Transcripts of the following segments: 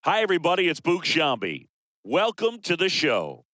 Hi, everybody. It's Boog Shambi. Welcome to the show.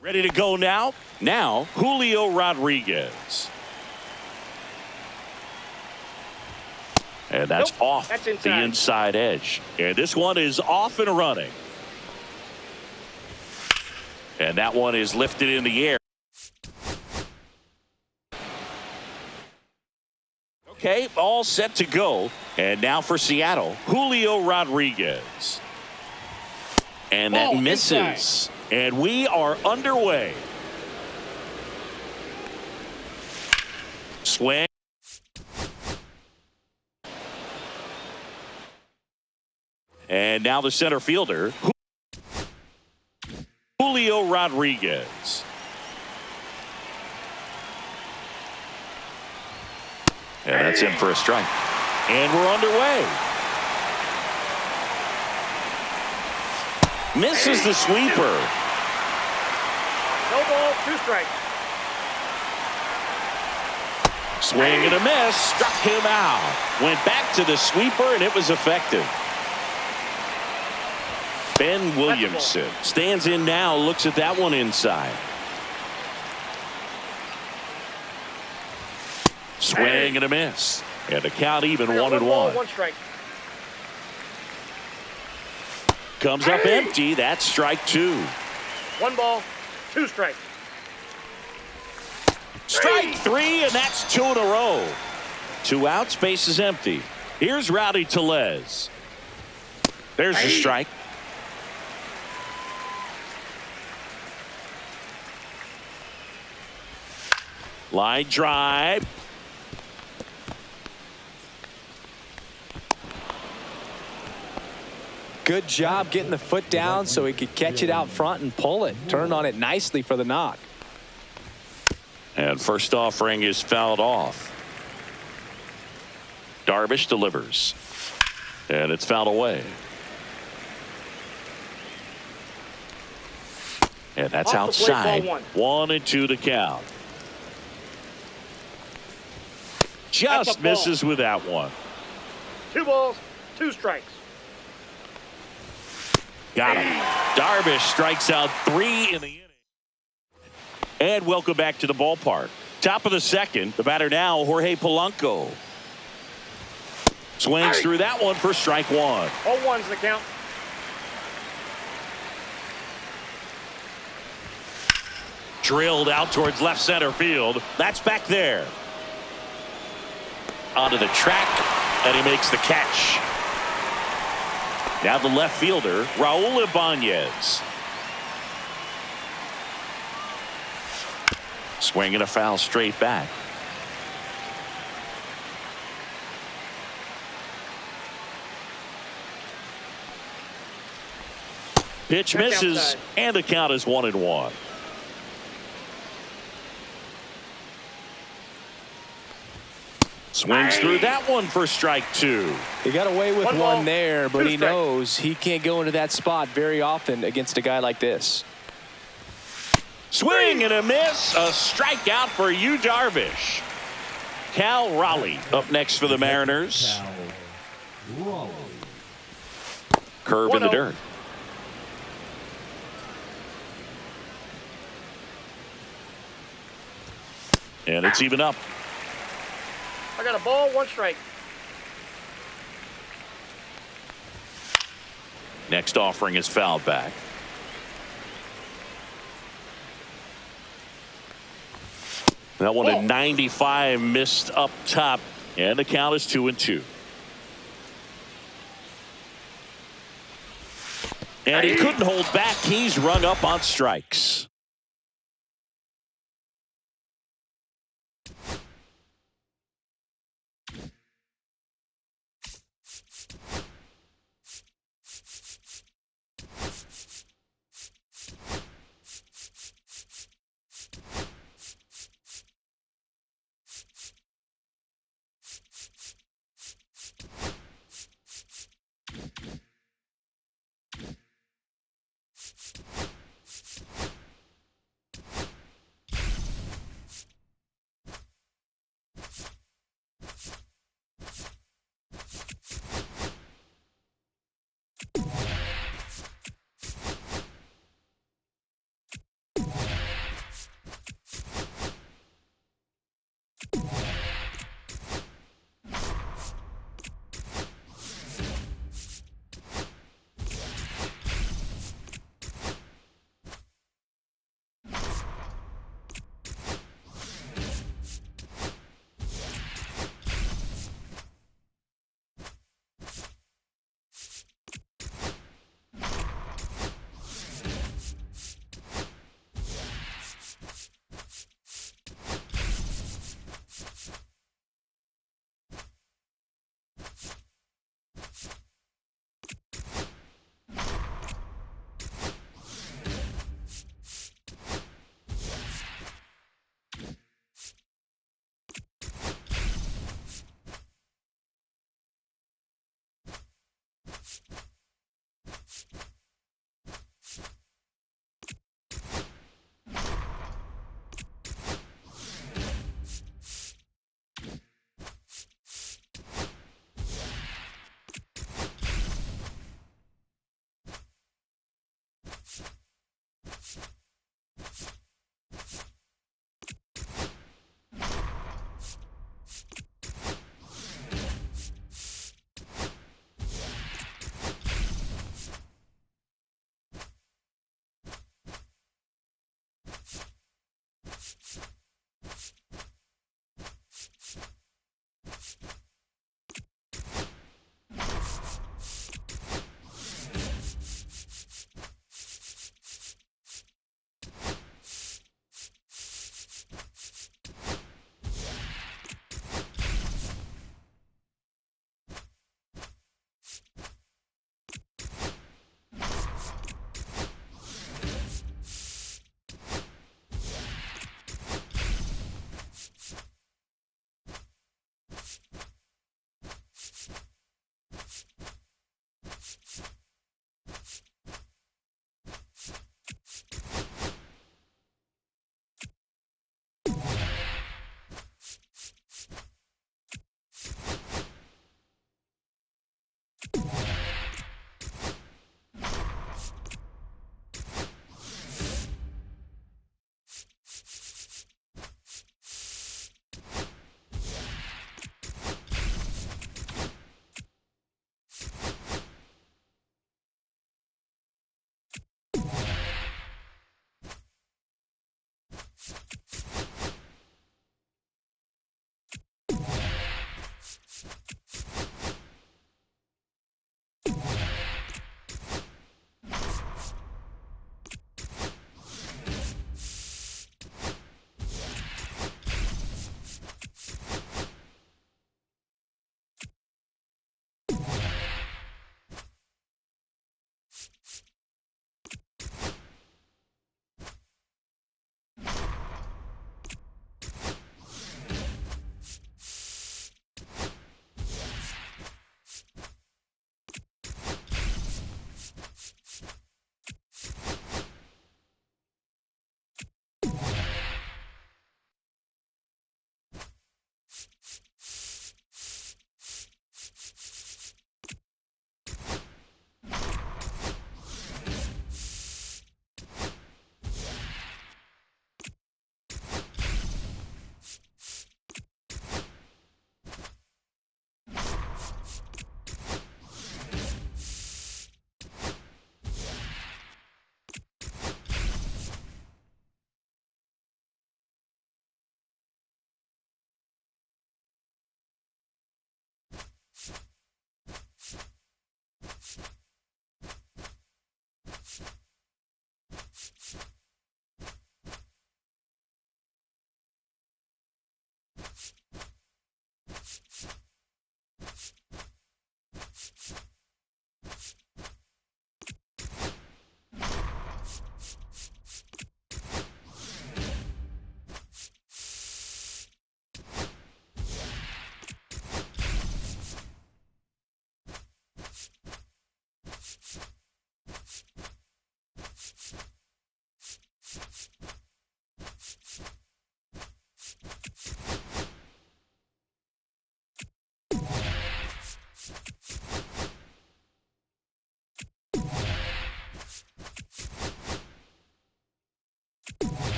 Ready to go now? Now, Julio Rodriguez. And that's off the inside edge. And this one is off and running. And that one is lifted in the air. Okay, all set to go. And now for Seattle, Julio Rodriguez. And that misses. Inside. And we are underway. Swing. And now the center fielder, Julio Rodriguez. And that's in for a strike. And we're underway. Misses the sweeper. No ball, 2 strikes. Swing and a miss. Struck him out. Went back to the sweeper, and it was effective. Ben Williamson stands in now, looks at that one inside. Swing and a miss. And the count even 1-1. 1 strike. Comes up empty. That's strike 2. 1 ball, 2 strikes. Strike 3, and that's 2 in a row. 2 outs, base is empty. Here's Rowdy Tellez. There's a strike. Line drive. Good job getting the foot down so he could catch it out front and pull it. Turned on it nicely for the knock. And first offering is fouled off. Darvish delivers. And it's fouled away. And that's outside. 1-2 to count. Just misses with that one. 2 balls, 2 strikes. Got him. Darvish strikes out 3 in the inning. And welcome back to the ballpark. Top of the second. The batter now, Jorge Polanco. Swings through that one for strike 1. 0-1's the count. Drilled out towards left center field. That's back there. Onto the track, and he makes the catch. Now the left fielder, Raul Ibanez. Swing and a foul straight back. Pitch misses, outside. and the count is 1-1. Swings through that one for strike 2. He got away with One ball, one there, but two he strikes. knows he can't go into that spot very often against a guy like this. Swing and a miss. A strikeout for Yu Darvish. Cal Raleigh up next for the Mariners. Curve in the 1-0. dirt. And it's even up. I got a ball, 1 strike. Next offering is fouled back. That one at 95 missed up top, and the count is 2-2. And he couldn't hold back. He's rung up on strikes.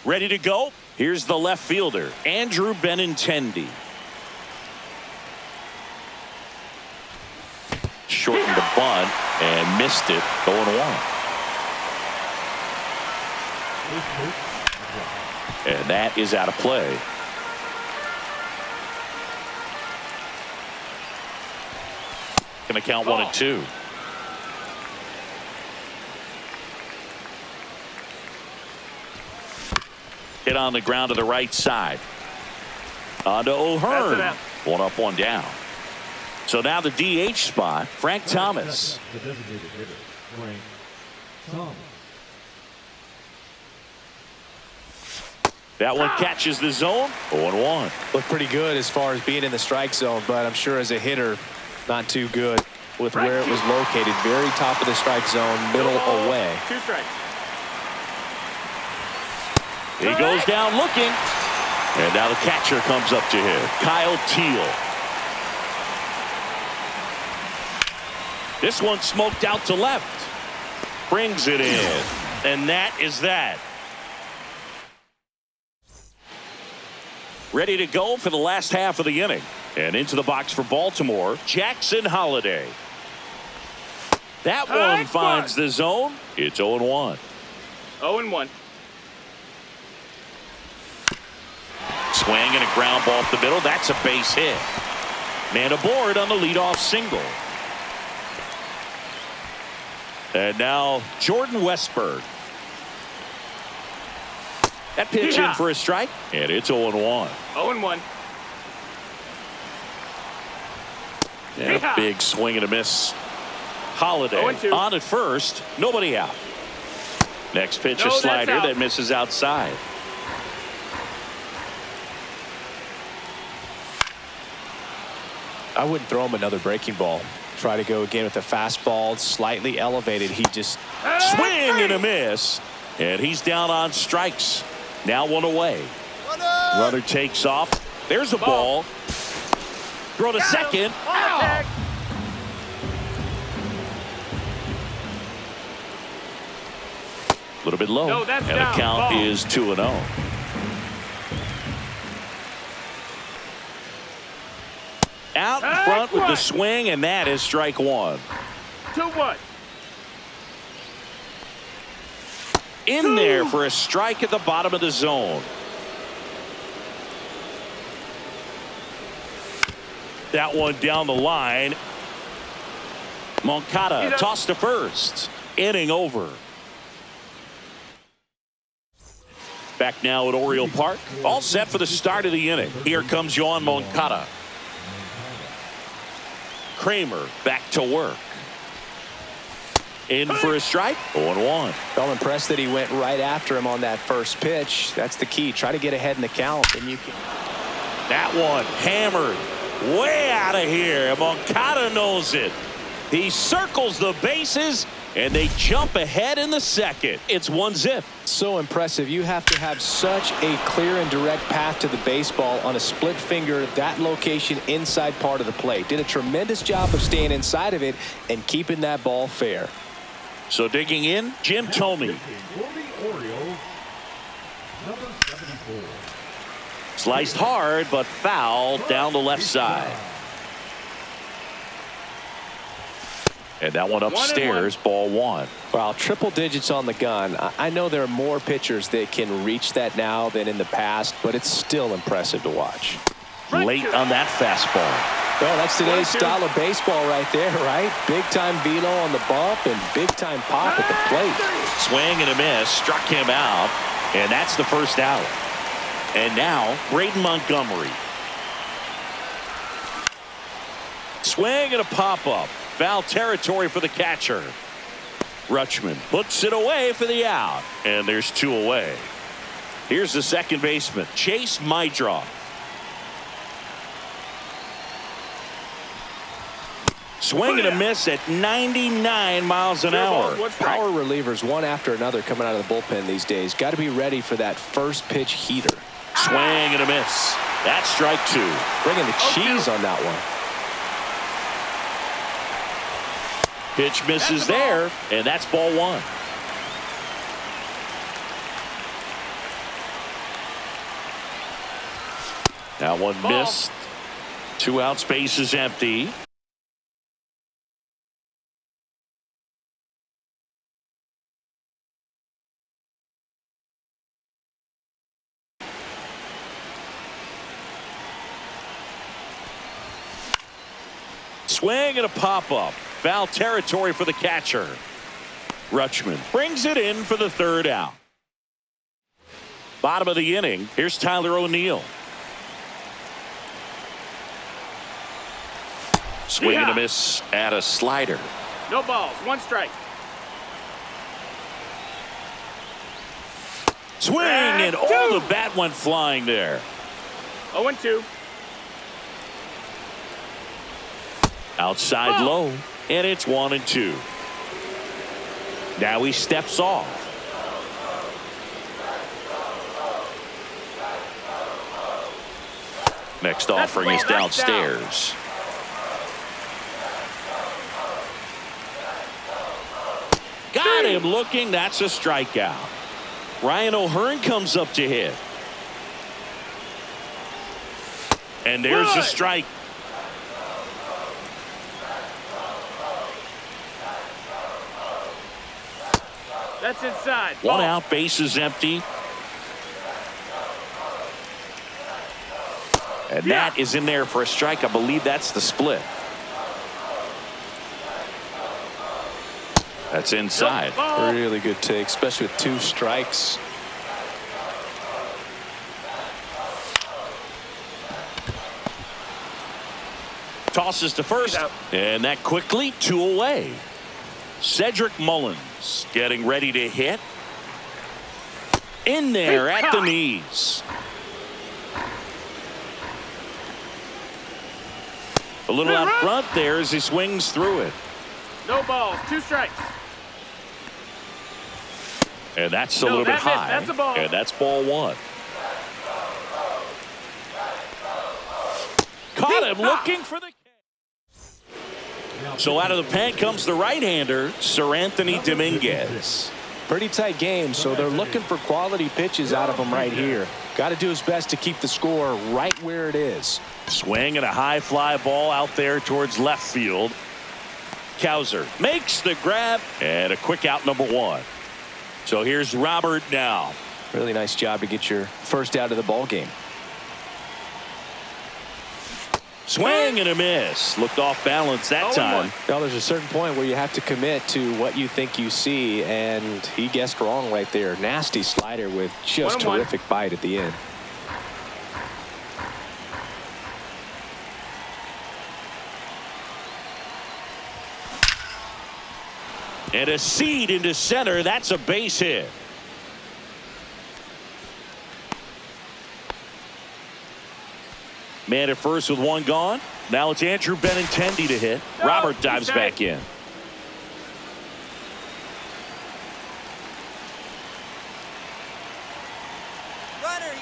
Ready to go? Here's the left fielder, Andrew Benintendi. Shortened the bunt and missed it, 0-1. And that is out of play. Going to count 1-2. Hit on the ground to the right side. On to O'Hearn. 1 up, 1 down. So now the DH spot, Frank Thomas. The designated hitter, Frank Thomas. That one catches the zone. 0-1. Looked pretty good as far as being in the strike zone, but I'm sure as a hitter, not too good with where it was located. Very top of the strike zone, middle away. 2 strikes. He goes down looking. And now the catcher comes up to him, Kyle Teal. This one smoked out to left. Brings it in. And that is that. Ready to go for the last half of the inning. And into the box for Baltimore, Jackson Holliday. That one finds the zone. It's 0-1. 0-1. Swing and a ground ball up the middle. That's a base hit. Man aboard on the leadoff single. And now Jordan Westburg. That pitch in for a strike. And it's 0-1. 0-1. And a big swing and a miss. Holliday 0-2. on at first. Nobody out. Next pitch, a slider that misses outside. I wouldn't throw him another breaking ball. Try to go again with the fastball, slightly elevated. He just swing and a miss. And he's down on strikes. Now 1 away. Runner takes off. There's a ball. Throw to second. Ow. A little bit low. No, that's and down. the count Ball. is 2-0. Out in front with the swing, and that is strike 1. 2-1. In there for a strike at the bottom of the zone. That one down the line. Moncada tossed to first. Inning over. Back now at Oriole Park. All set for the start of the inning. Here comes Yohan Moncada. Kramer back to work. In for a strike. 0-1. felt impressed that he went right after him on that first pitch. That's the key. Try to get ahead in the count, and you can. That one hammered way out of here. Moncada knows it. He circles the bases, and they jump ahead in the second. It's 1-0. So impressive. You have to have such a clear and direct path to the baseball on a split finger, that location inside part of the plate. Did a tremendous job of staying inside of it and keeping that ball fair. So digging in, Jim Thome. For the Orioles, number 74. Sliced hard, but fouled down the left side. And that one upstairs, ball 1. Wow, triple digits on the gun. I know there are more pitchers that can reach that now than in the past, but it's still impressive to watch. Late on that fastball. Well, that's today's style of baseball right there, right? Big-time velo on the bump and big-time pop at the plate. Swing and a miss, struck him out, and that's the first out. And now, Braden Montgomery. Swing and a pop-up. Foul territory for the catcher. Rutschman puts it away for the out, and there's 2 away. Here's the second baseman, Chase Mydroff. Swing and a miss at 99 miles an hour. Power relievers one after another coming out of the bullpen these days. Got to be ready for that first pitch heater. Swing and a miss. That's strike 2. Bringing the cheese on that one. Pitch misses there, and that's ball 1. That one Ball. missed. 2 outs, base is empty. Swing and a pop-up. Foul territory for the catcher. Rutschman brings it in for the 3rd out. Bottom of the inning. Here's Tyler O'Neill. Swing and a miss at a slider. No balls. 1 strike. Swing and the bat went flying there. 0-2. Outside low, and it's 1-2. Now he steps off. Next offering is downstairs. Got him looking. That's a strikeout. Ryan O'Hearn comes up to hit. And there's a strike. That's inside. 1 out, base is empty. And that is in there for a strike. I believe that's the split. That's inside. Really good take, especially with 2 strikes. Tosses to first, and that quickly 2 away. Cedric Mullins getting ready to hit. In there at the knees. A little out front there as he swings through it. No balls. 2 strikes. And that's a little bit high. That's a ball. And that's ball 1. Caught him looking for the catch. So out of the pen comes the right-hander, Sir Anthony Dominguez. Pretty tight game, so they're looking for quality pitches out of him right here. Got to do his best to keep the score right where it is. Swing and a high fly ball out there towards left field. Cowser makes the grab and a quick out, number 1. So here's Robert now. Really nice job to get your first out of the ball game. Swing and a miss. Looked off balance that time. Now there's a certain point where you have to commit to what you think you see, and he guessed wrong right there. Nasty slider with just terrific bite at the end. And a seed into center. That's a base hit. Man at first with 1 gone. Now it's Andrew Benintendi to hit. Robert dives back in.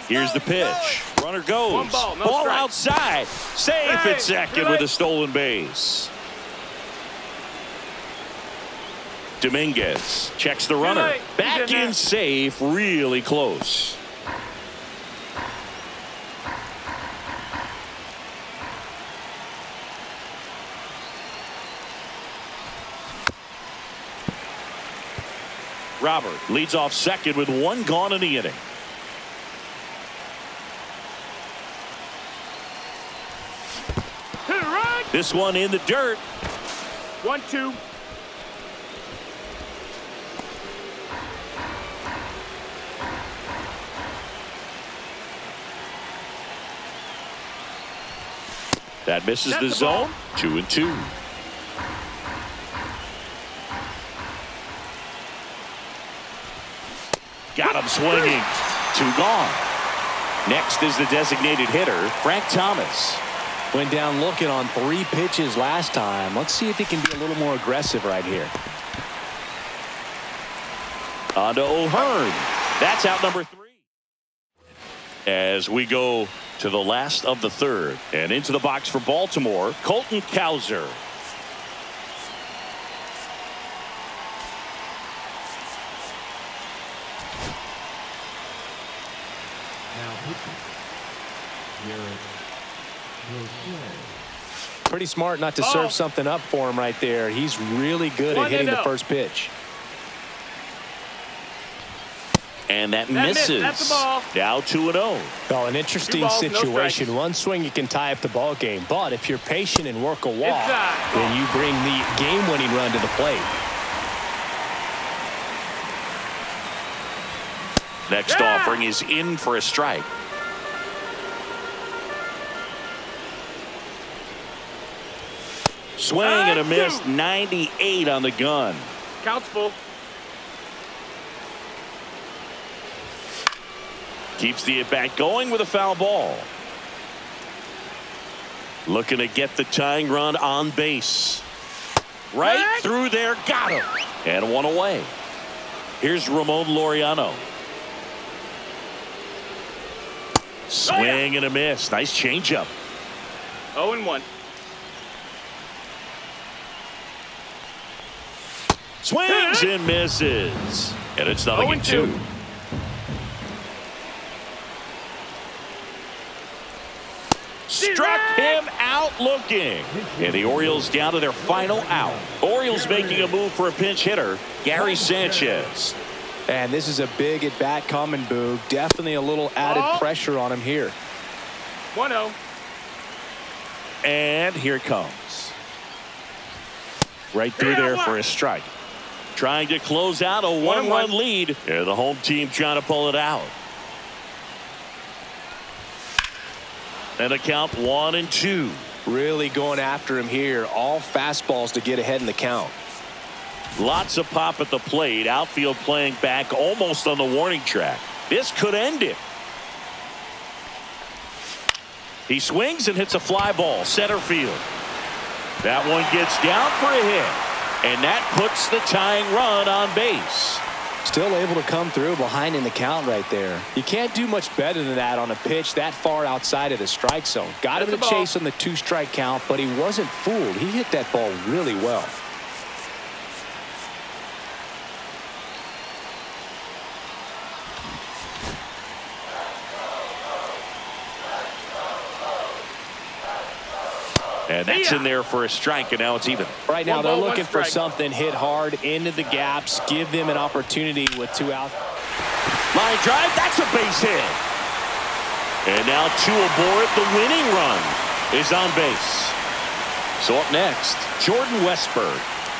Here's the pitch. Runner goes. Ball outside. Safe at second with a stolen base. Dominguez checks the runner. Back in safe. Really close. Robert leads off second with 1 gone in the inning. This one in the dirt. 1-2. That misses the zone. 2-2. Got him swinging. 2 gone. Next is the designated hitter, Frank Thomas. Went down looking on 3 pitches last time. Let's see if he can be a little more aggressive right here. On to O'Hearn. That's out number 3. As we go to the last of the 3rd. And into the box for Baltimore, Colton Cowser. Garrett Crochet. Pretty smart not to Ball. serve something up for him right there. He's really good at hitting the 1-0. first pitch. And that missed. misses. That's the ball. Now 2-0. Well, an interesting 2 balls, no situation. strikes. One swing you can tie up the ball game, but if you're patient and work a walk, Inside. then you bring the game-winning run to the plate. Next Yeah. offering is in for a strike. Swing and a miss. 98 on the gun. Count's full. Keeps the at-bat going with a foul ball. Looking to get the tying run on base. Right What? through there. Got him. And one away. Here's Ramon Laureano. Swing and a miss. Nice changeup. 0-1. Swings and misses. And it's 0-2. 0-2. Struck him out looking. And the Orioles down to their final out. Orioles making a move for a pinch hitter, Gary Sanchez. And this is a big at-bat coming, Boog. Definitely a little added Ball. pressure on him here. 1-0. And here it comes. Right through Yeah, there what? for a strike. Trying to close out a one-run 1-1. lead. And the home team trying to pull it out. And a count 1-2. Really going after him here. All fastballs to get ahead in the count. Lots of pop at the plate. Outfield playing back almost on the warning track. This could end it. He swings and hits a fly ball center field. That one gets down for a hit. And that puts the tying run on base. Still able to come through behind in the count right there. You can't do much better than that on a pitch that far outside of the strike zone. Got him That's to the ball. chase on the 2-strike count, but he wasn't fooled. He hit that ball really well. And that's in there for a strike, and now it's even. Right now, One they're ball, one looking for strike. something hit hard into the gaps, give them an opportunity with 2 out. Line drive, that's a base hit. And now 2 aboard. The winning run is on base. So up next, Jordan Westburg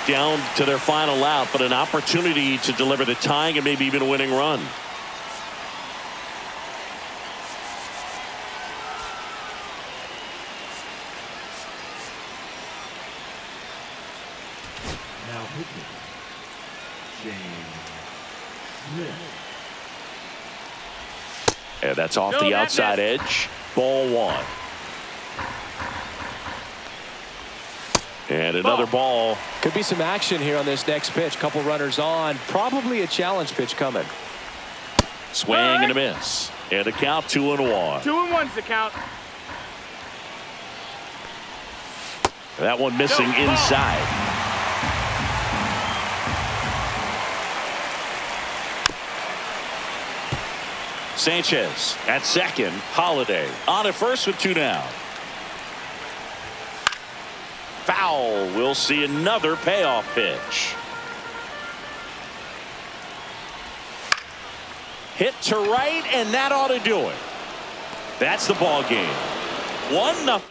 down to their final out, but an opportunity to deliver the tying and maybe even a winning run. Now pitching. James Smith. And that's off No, the that outside missed. edge. Ball 1. And another ball. Could be some action here on this next pitch. Couple runners on. Probably a challenge pitch coming. Swing and a miss. And a count 2-1. 2-1's the count. That one missing No, ball. inside. Sanchez at second. Holiday on at first with 2 down. Foul. We'll see another payoff pitch. Hit to right, and that ought to do it. That's the ball game. 1-0.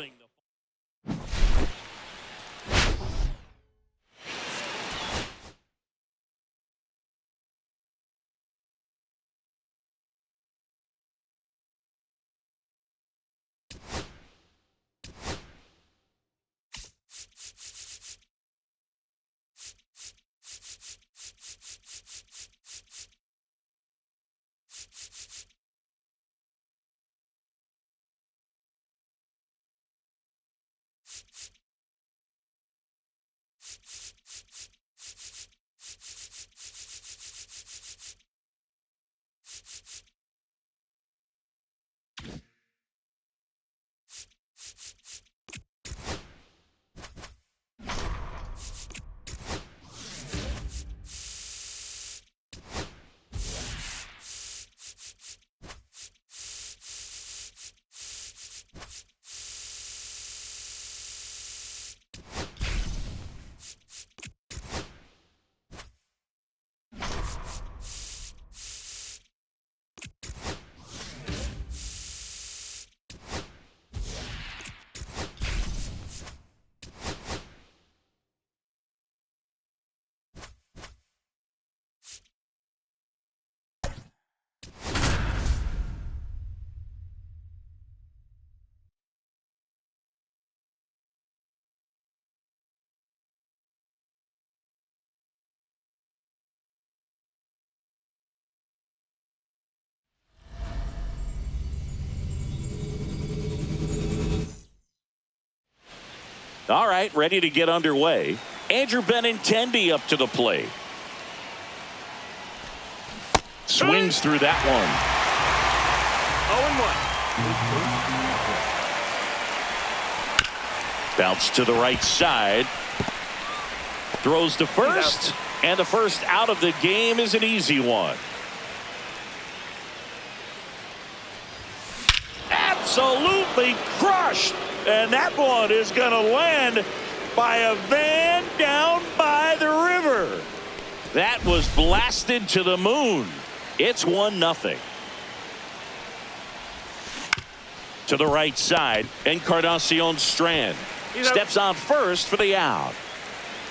All right, ready to get underway. Andrew Benintendi up to the plate. Swings through that one. 0-1. Bounce to the right side. Throws to first. And the first out of the game is an easy one. Absolutely crushed. And that one is going to land by a van down by the river. That was blasted to the moon. It's 1-0. To the right side, Encarnacion Strand steps on first for the out.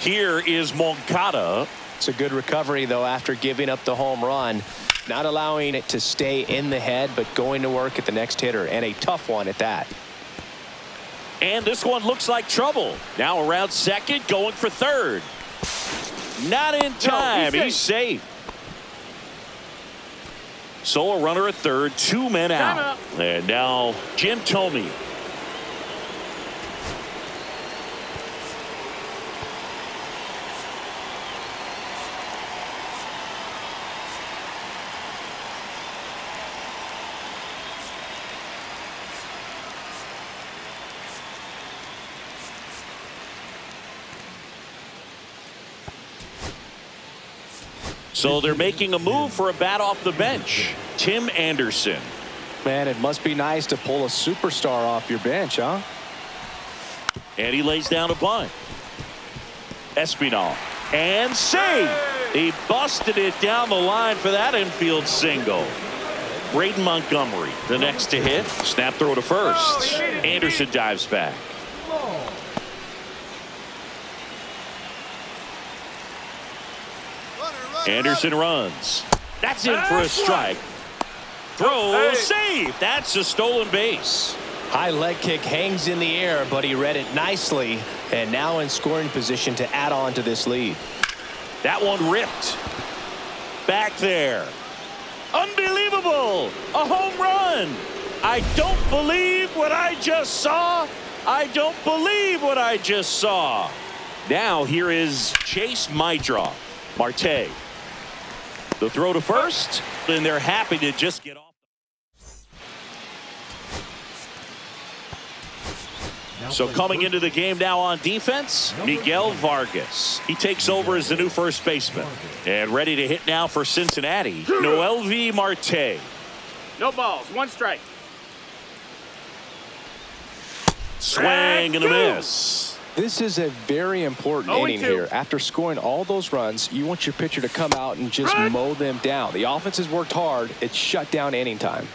Here is Moncada. It's a good recovery, though, after giving up the home run. Not allowing it to stay in the head, but going to work at the next hitter, and a tough one at that. And this one looks like trouble. Now around second, going for third. Not in time. No, he's safe. Solo runner at third, 2 men out. And now Jim Thome. So they're making a move for a bat off the bench. Tim Anderson. Man, it must be nice to pull a superstar off your bench, huh? And he lays down a bunt. Espinal. And save. He busted it down the line for that infield single. Braden Montgomery, the next to hit. Snap throw to first. Anderson dives back. Anderson runs. That's in for a strike. Throw, save. That's a stolen base. High leg kick hangs in the air, but he read it nicely, and now in scoring position to add on to this lead. That one ripped. Back there. Unbelievable. A home run. I don't believe what I just saw. I don't believe what I just saw. Now here is Chase Mydroff. Marte. The throw to first, and they're happy to just get off. So coming into the game now on defense, Miguel Vargas. He takes over as the new first baseman. And ready to hit now for Cincinnati, Noelvi Marte. No balls, 1 strike. Swing and a miss. This is a very important inning here. After scoring all those runs, you want your pitcher to come out and just mow them down. The offense has worked hard. It's shut down inning time.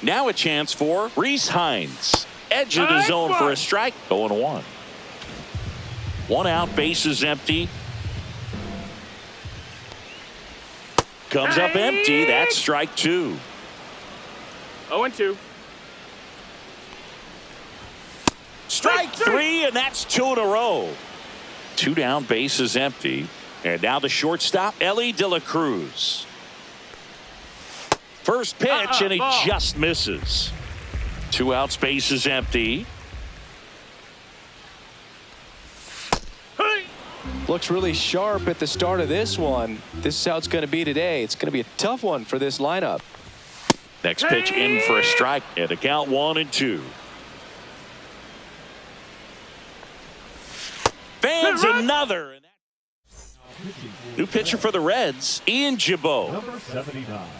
Now a chance for Rhys Hines. Edge of the zone for a strike. 0-1. 1 out, bases empty. Comes up empty. That's strike 2. 0-2. Strike 3, and that's 2 in a row. 2 down, bases empty. And now the shortstop, Ellie De La Cruz. First pitch, and he just misses. 2 outs, bases empty. Looks really sharp at the start of this one. This is how it's going to be today. It's going to be a tough one for this lineup. Next pitch in for a strike, and a count 1-2. Fans another. New pitcher for the Reds, Ian Gibaut.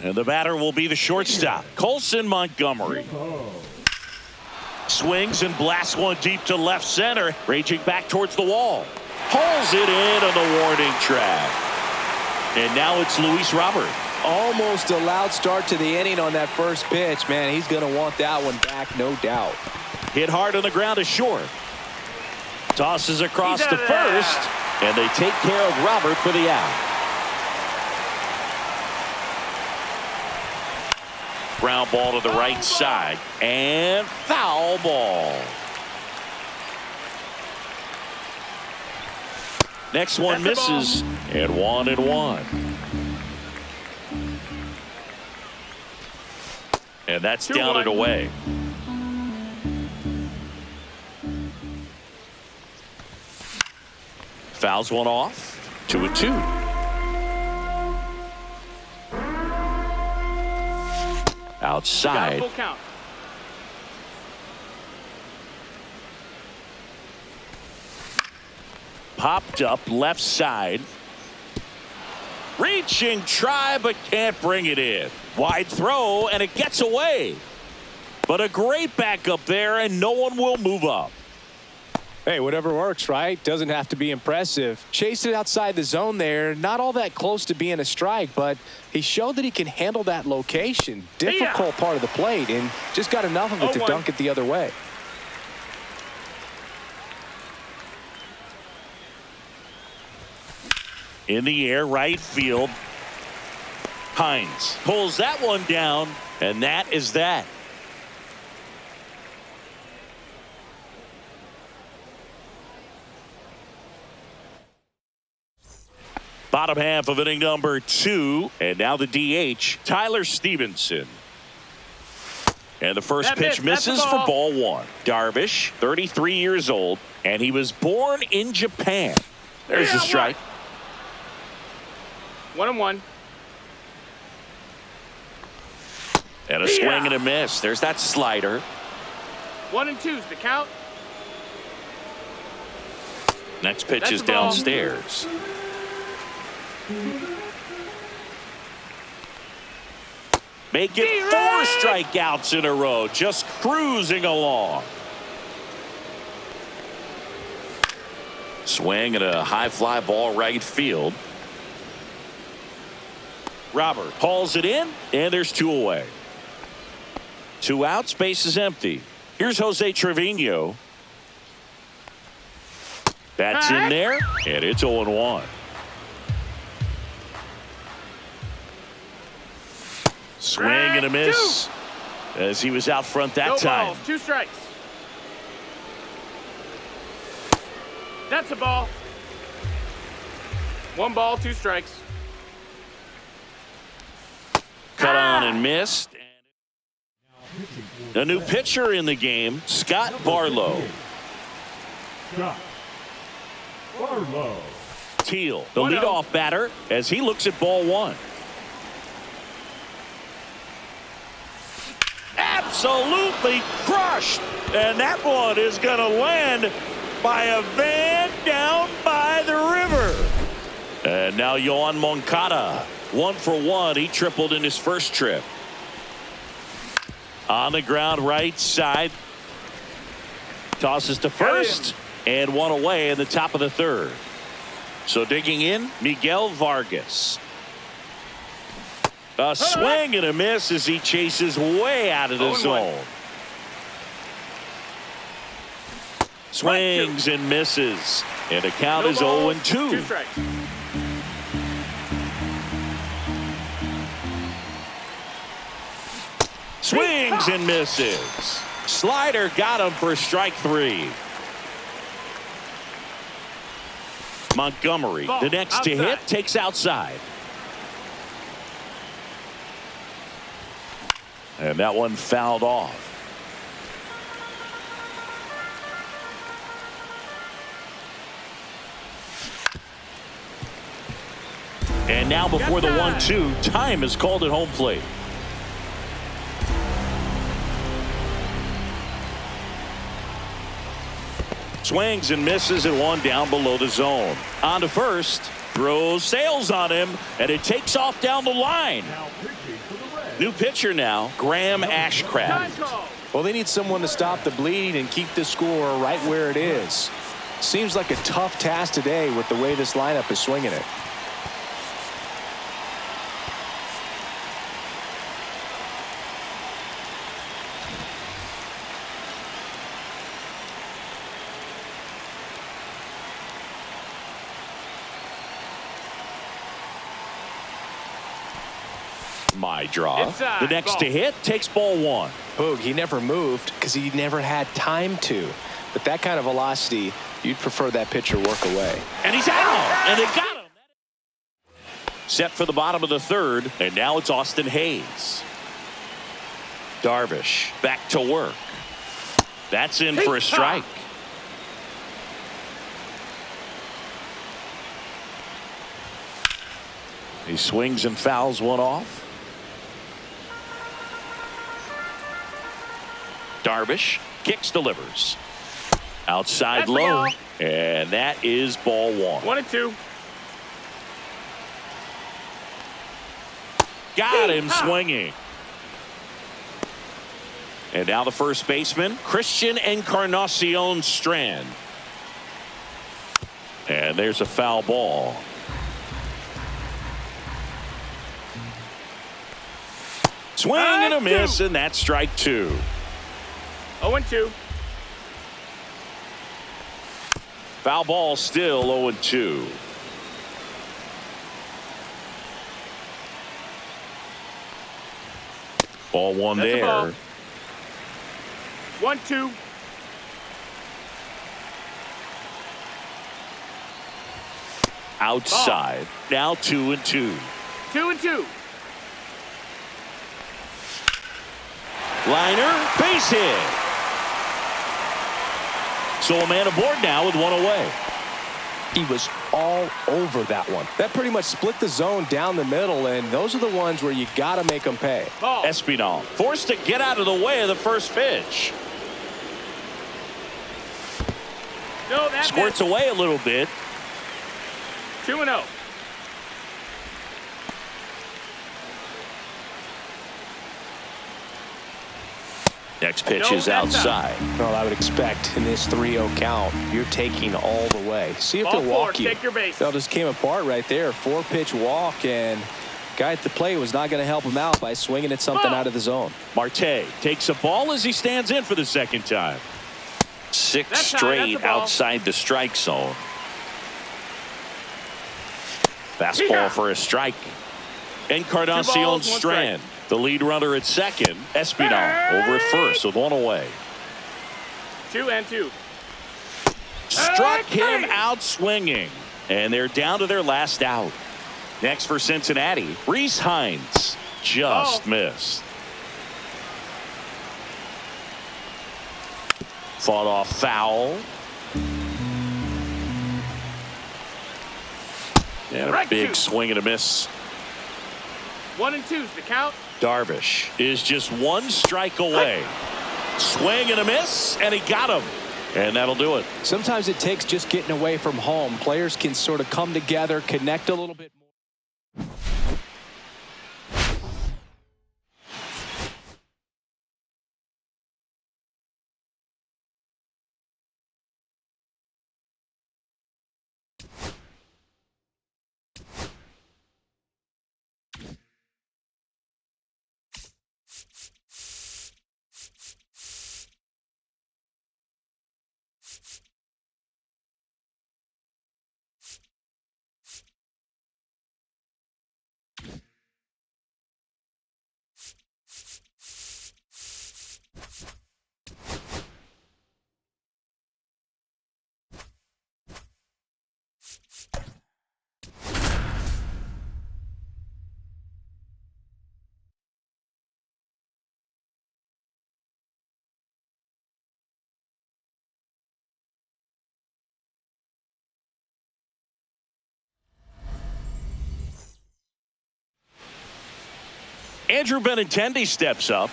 And the batter will be the shortstop, Colson Montgomery. Swings and blasts one deep to left center, raging back towards the wall. Pulls it in on the warning track. And now it's Luis Robert. Almost a loud start to the inning on that first pitch. Man, he's going to want that one back, no doubt. Hit hard on the ground to short. Tosses across to first, and they take care of Robert for the out. Ground ball to the right side, and foul ball. Next one misses, and 1-1. And that's down and away. Fouls one off. 2-2. Got a Outside. full count. Popped up left side. Reaching try, but can't bring it in. Wide throw, and it gets away. But a great backup there, and no one will move up. Hey, whatever works, right? Doesn't have to be impressive. Chased it outside the zone there. Not all that close to being a strike, but he showed that he can handle that location. Difficult part of the plate, and just got enough of it to 0-1. dunk it the other way. In the air, right field. Hines pulls that one down, and that is that. Bottom half of inning number 2, and now the DH, Tyler Stevenson. And the first That pitch missed. That's a misses for ball. ball 1. Darvish, 33 years old, and he was born in Japan. There's Yeah, a strike. 1-1. And a swing and a miss. There's that slider. 1-2's the count. Next pitch That's is a ball. downstairs. Make it 4 strikeouts in a row. Just cruising along. Swing and a high fly ball right field. Robert hauls it in, and there's 2 away. 2 outs, base is empty. Here's Jose Trevino. That's in there, and it's 0-1. Swing and a miss as he was out front that No time. balls, 2 strikes. That's a ball. 1 ball, 2 strikes. Cut on and missed. A new pitcher in the game, Scott Barlow. Scott Barlow. Teal, the 1-0. leadoff batter, as he looks at ball 1. Absolutely crushed. And that one is going to land by a van down by the river. And now Yohan Moncada, 1 for 1. He tripled in his first trip. On the ground right side. Tosses to first. And 1 away in the top of the 3rd. So digging in, Miguel Vargas. A swing and a miss as he chases way out of the 0-1. zone. Swings and misses. And the count is 0-2. 2 strikes. Swings and misses. Slider got him for strike 3. Montgomery, Ball, the next to hit, outside. takes outside. And that one fouled off. And now before the 1-2, time is called at home plate. Swings and misses at 1 down below the zone. On to first. Throws sails on him, and it takes off down the line. Now pitching for the Reds. New pitcher now, Graham Time Ashcraft. call. Well, they need someone to stop the bleed and keep the score right where it is. Seems like a tough task today with the way this lineup is swinging it. My draw. Inside, The next ball. to hit takes ball 1. Boog, he never moved because he never had time to. But that kind of velocity, you'd prefer that pitcher work away. And he's out. And they got him. Set for the bottom of the 3rd. And now it's Austin Hayes. Darvish back to work. That's in for a strike. He swings and fouls one off. Darvish kicks, delivers. Outside That's the low. ball. And that is ball one. 1-2. Got him swinging. And now the first baseman, Christian Encarnacion Strand. And there's a foul ball. Swing and a miss, and that's strike two. 0-2. Foul ball, still 0-2. Ball one That's a there. ball. 1-2. Outside. Now 2-2. 2-2. Liner, base hit. So a man aboard now with one away. He was all over that one. That pretty much split the zone down the middle, and those are the ones where you got to make them pay. Ball. Espinal forced to get out of the way of the first pitch. No, that Squirts away a little bit. 2-0. Next pitch No, is that's outside. Well, I would expect in this 3-0 count, you're taking all the way. See if Ball they'll walk 4, you. take your base. That just came apart right there. 4-pitch walk, and guy at the plate was not going to help him out by swinging at something Ball. out of the zone. Marte takes a ball as he stands in for the second time. Six That's high, straight that's a ball. outside the strike zone. Fastball Yeah. for a strike. 2 Encarnacion balls, 1 Strand, the lead runner at second. Espinal over at first with one away. 2-2. Struck him out swinging. And they're down to their last out. Next for Cincinnati, Rhys Hines. Just missed. Fought off foul. And a Strike big two. swing and a miss. 1-2's the count. Darvish is just one strike away. Swing and a miss, and he got him. And that'll do it. Sometimes it takes just getting away from home. Players can sort of come together, connect a little bit more. Andrew Benintendi steps up.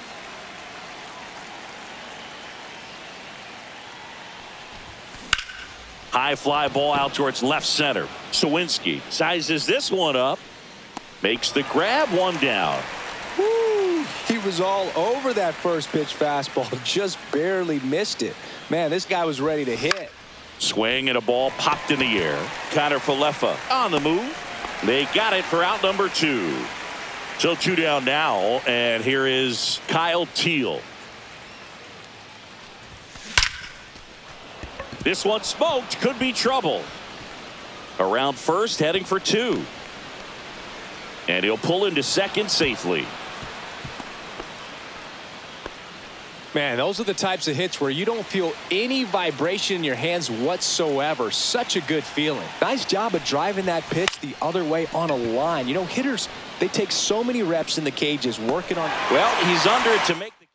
High fly ball out towards left center. Sawinski sizes this one up. Makes the grab, one down. Woo! He was all over that first pitch fastball, just barely missed it. Man, this guy was ready to hit. Swing and a ball popped in the air. Connor Falefa on the move. They got it for out number 2. So 2 down now, and here is Kyle Teal. This one smoked, could be trouble. Around first, heading for 2. And he'll pull into second safely. Man, those are the types of hits where you don't feel any vibration in your hands whatsoever. Such a good feeling. Nice job of driving that pitch the other way on a line. You know, hitters, they take so many reps in the cages working on. Well, he's under it to make the.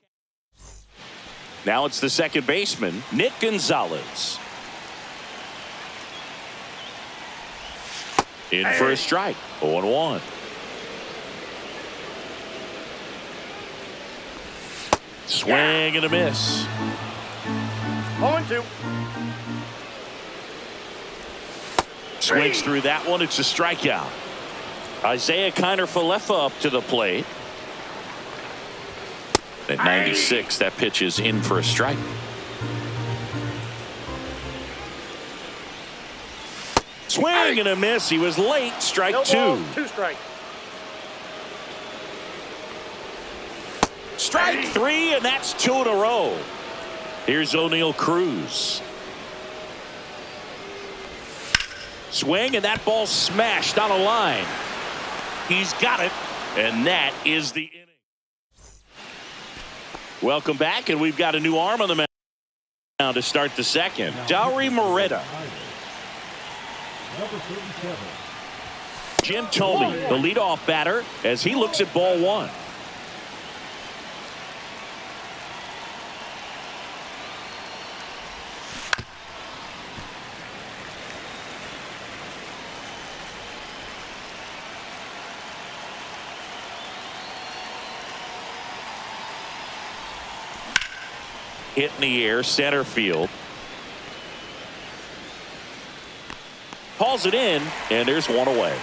Now it's the second baseman, Nick Gonzalez. In for a strike. 0-1. Swing and a miss. 0-2. Swings through that one. It's a strikeout. Isaiah Kiner-Falefa up to the plate. At 96, that pitch is in for a strike. Swing and a miss. He was late. Strike No two. balls, 2 strikes. Strike three, and that's 2 in a row. Here's O'Neal Cruz. Swing, and that ball smashed on a line. He's got it, and that is the inning. Welcome back, and we've got a new arm on the mound now to start the second. Dauri Moreta. Number 37. Jim Thome, the leadoff batter, as he looks at ball one. Hit in the air, center field. Calls it in, and there's one away.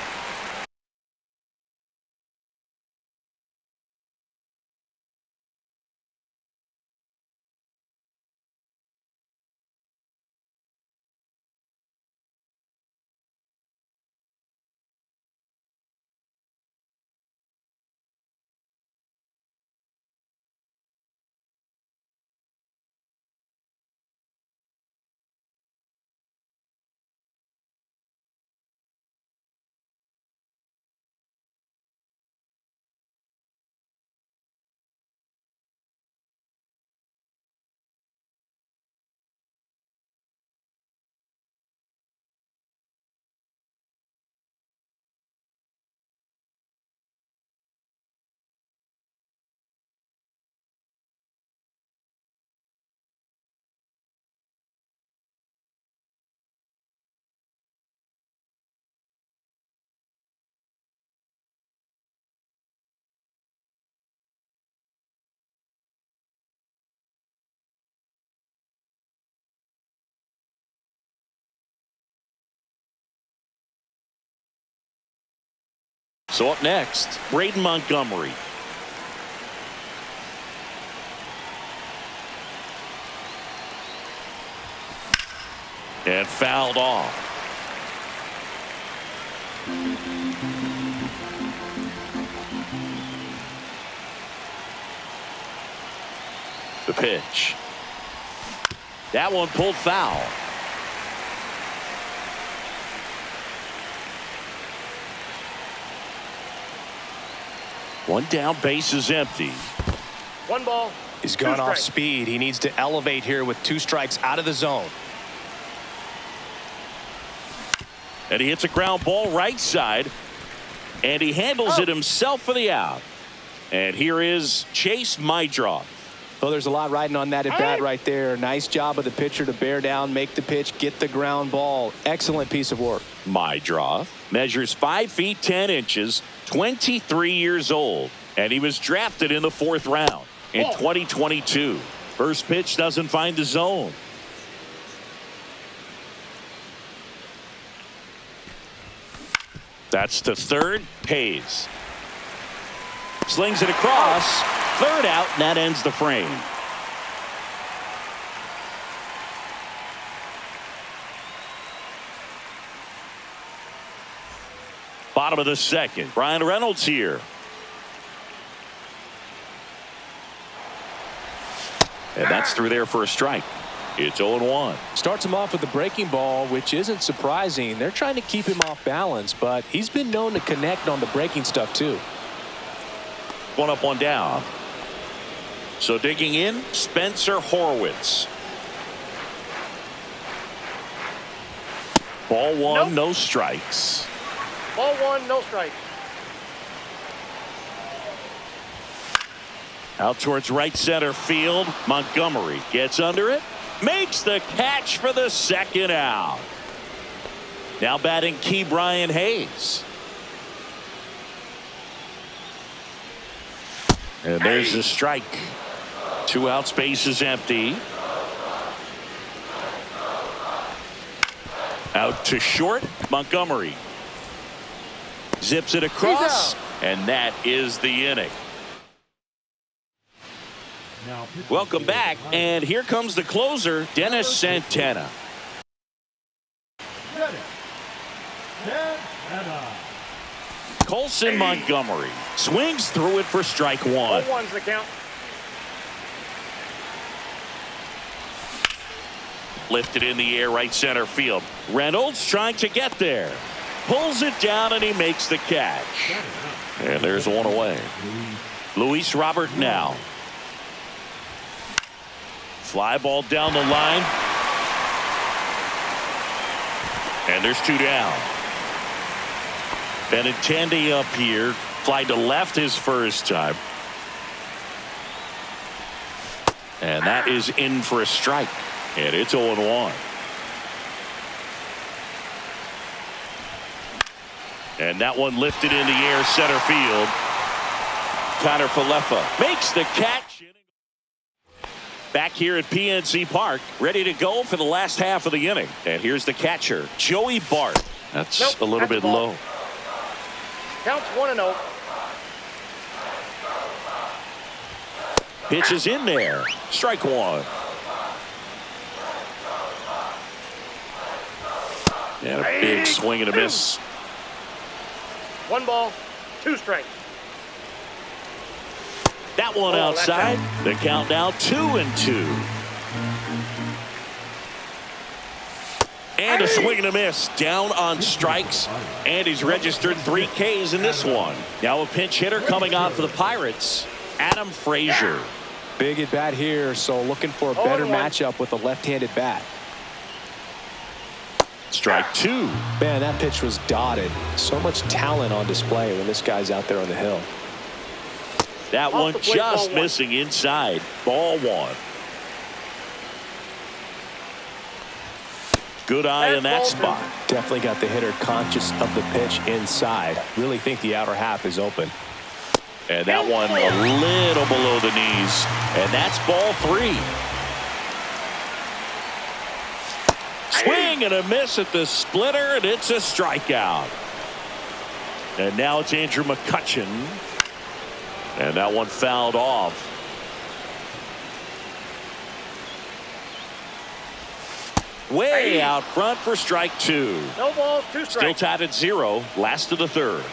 So up next, Braden Montgomery. And fouled off. The pitch. That one pulled foul. One down, base is empty. 1 ball. He's 2 gone off strikes. speed. He needs to elevate here with 2 strikes out of the zone. And he hits a ground ball right side. And he handles it himself for the out. And here is Chase Mydroth. Well, there's a lot riding on that at bat right there. Nice job of the pitcher to bear down, make the pitch, get the ground ball. Excellent piece of work. Mydroth measures 5 feet 10 inches, 23 years old, and he was drafted in the 4th round in 2022. First pitch doesn't find the zone. That's to third. Hayes slings it across. Third out, and that ends the frame. Bottom of the second. Brian Reynolds here. And that's through there for a strike. It's 0-1. Starts him off with the breaking ball, which isn't surprising. They're trying to keep him off balance, but he's been known to connect on the breaking stuff too. One up, one down. So digging in, Spencer Horwitz. Ball one, no strikes. Ball 1, no strikes. Out towards right center field. Montgomery gets under it. Makes the catch for the second out. Now batting key Brian Hayes. And there's the strike. 2 outs, base is empty. Out to short, Montgomery. Zips it across, and that is the inning. Now pitching Welcome for back, the and here comes the closer, Dennis Santana. Dennis Santana. Colson Montgomery swings through it for strike 1. 0-1's the count. Lifted in the air, right center field. Reynolds trying to get there. Pulls it down, and he makes the catch. And there's one away. Luis Robert now. Fly ball down the line. And there's 2 down. Benintendi up here. Fly to left his first time. And that is in for a strike. And it's 0-1. And that one lifted in the air, center field. Connor Falefa makes the catch. Back here at PNC Park, ready to go for the last half of the inning. And here's the catcher, Joey Bart. That's a little bit low. Counts 1-0. Pitch is in there. Strike 1. And a big swing and a miss. 1 ball, 2 strikes. That one outside. The count now 2-2. And a swing and a miss. Down on strikes. And he's registered 3 Ks in this one. Now a pinch hitter coming on for the Pirates, Adam Frazier. Big at bat here, so looking for a better 0-1. matchup with a left-handed bat. Strike 2. Man, that pitch was dotted. So much talent on display when this guy's out there on the hill. That Off one the plate, just ball 1. missing inside. Ball 1. Good eye in that Ball spot. Definitely got the hitter conscious of the pitch inside. Really think the outer half is open. And that one a little below the knees. And that's ball 3. Swing and a miss at the splitter, and it's a strikeout. And now it's Andrew McCutchen. And that one fouled off. Way out front for strike 2. No balls, 2 strikes. Still tied at 0. Last of the 3rd.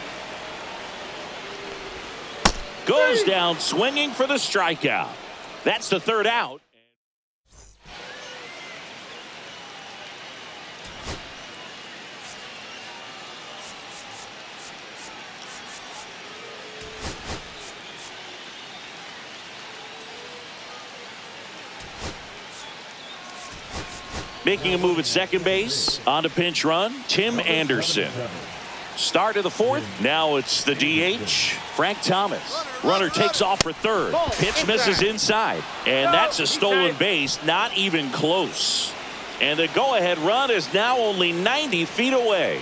Goes down swinging for the strikeout. That's the 3rd out. Making a move at second base. On to pinch run, Tim Anderson. Start of the 4th. Now it's the DH, Frank Thomas. Runner takes off for 3rd. Pitch misses inside. And that's a stolen base, not even close. And the go-ahead run is now only 90 feet away.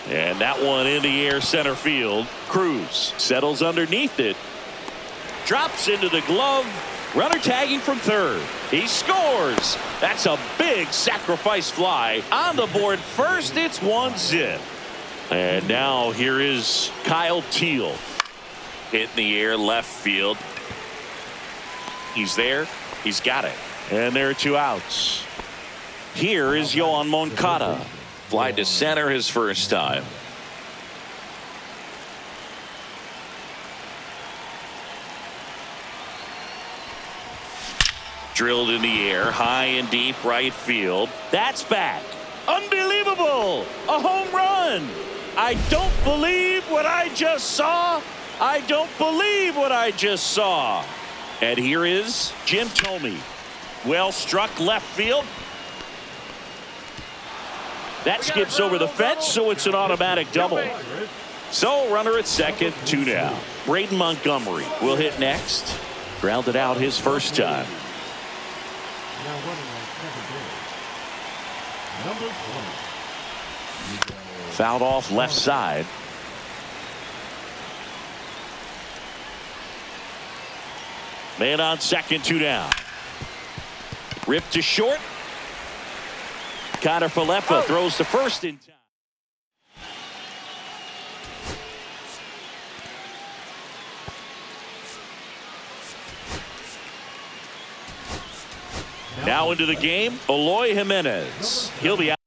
And that one in the air, center field. Cruz settles underneath it. Drops into the glove. Runner tagging from 3rd. He scores. That's a big sacrifice fly. On the board first, it's 1-0. And now here is Kyle Teal. Hit in the air, left field. He's there. He's got it. And there are 2 outs. Here is Yohan Moncada. Fly to center his first time. Drilled in the air, high and deep right field. That's back. Unbelievable! A home run! I don't believe what I just saw. I don't believe what I just saw. And here is Jim Thome. Well struck left field. That skips over the fence, so it's an automatic double. So runner at second, 2 down. Braden Montgomery will hit next. Grounded out his first time. Now running on second base. Number 20. Fouled off left side. Man on second, 2 down. Ripped to short. Connor Falefa throws to first in time. Now into the game, Eloy Jimenez. He'll be out.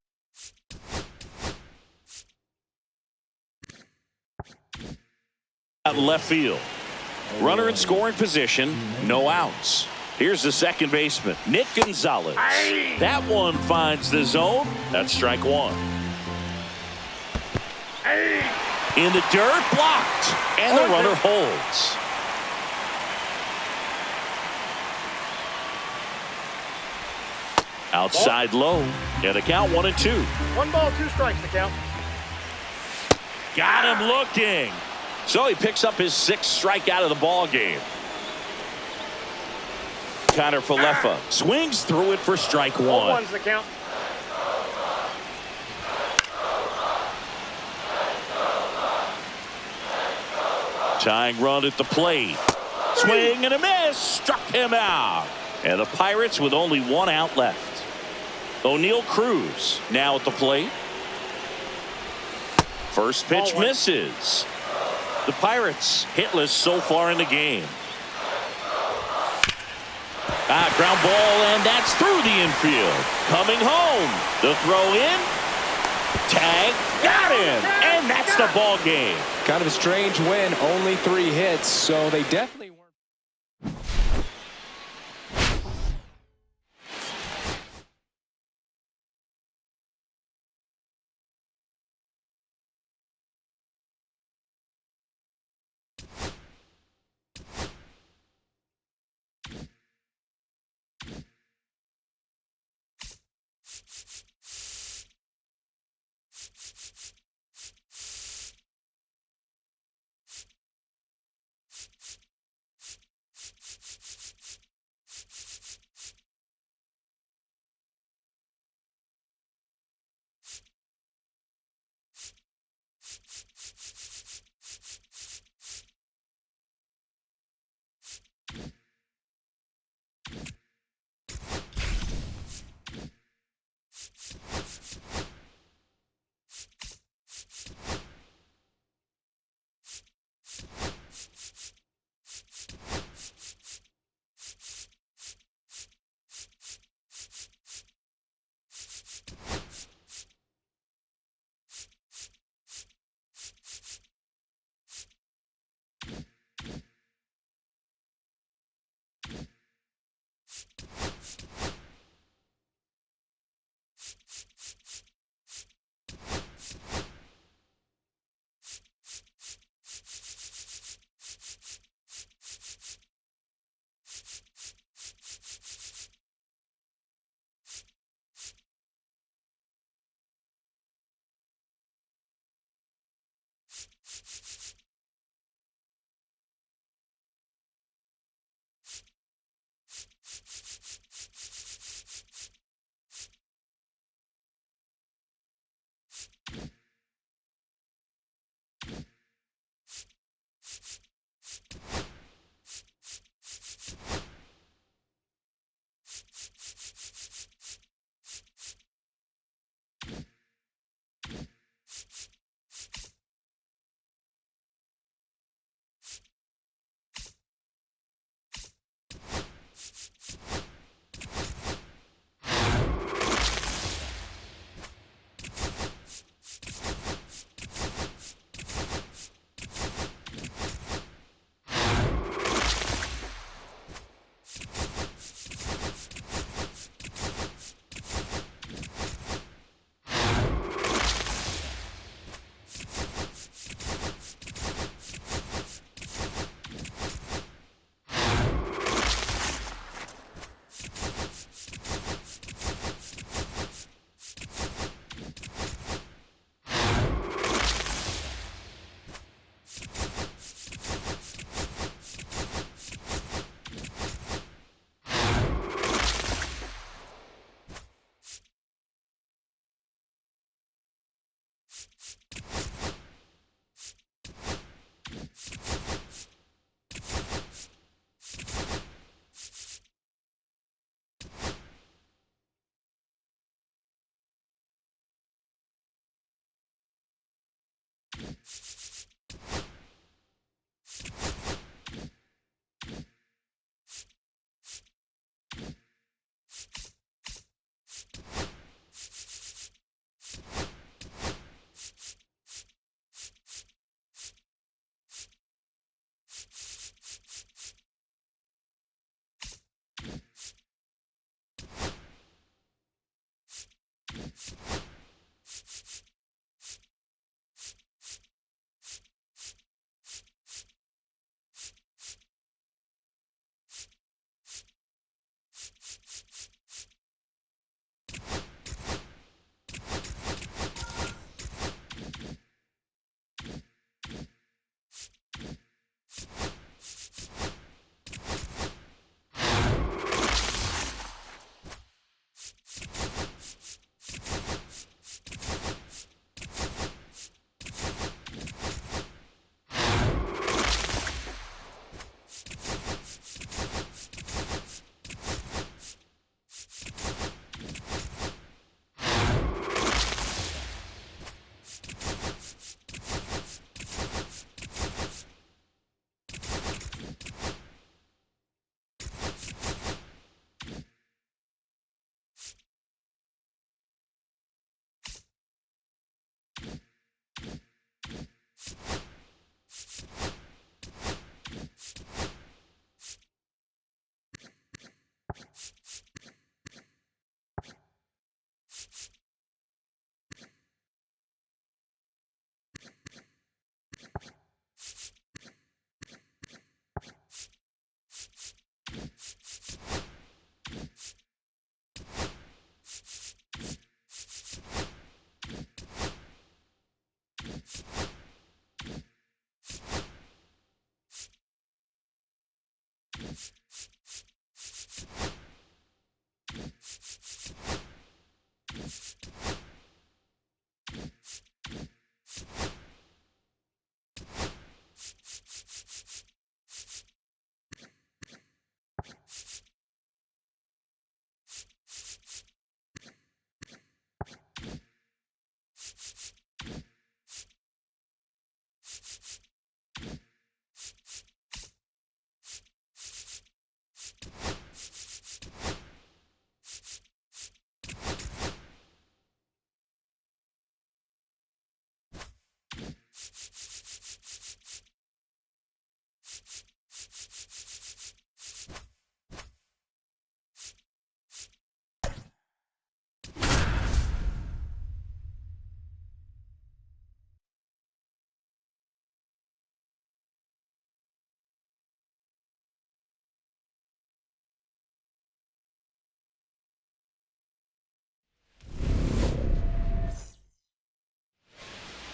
Out left field. Runner in scoring position, no outs. Here's the second baseman, Nick Gonzalez. That one finds the zone. That's strike one. In the dirt, blocked. And the runner holds. Outside low. And the count 1-2. 1 ball, 2 strikes the count. Got him looking. So he picks up his 6th strikeout of the ball game. Connor Falefa swings through it for strike 1. 1's the count. Tying run at the plate. Swing and a miss. Struck him out. And the Pirates with only 1 out left. O'Neal Cruz now at the plate. First pitch misses. The Pirates hitless so far in the game. Ground ball, and that's through the infield. Coming home. The throw in. Tag. Got him. And that's the ball game. Kind of a strange win. Only 3 hits, so they definitely weren't.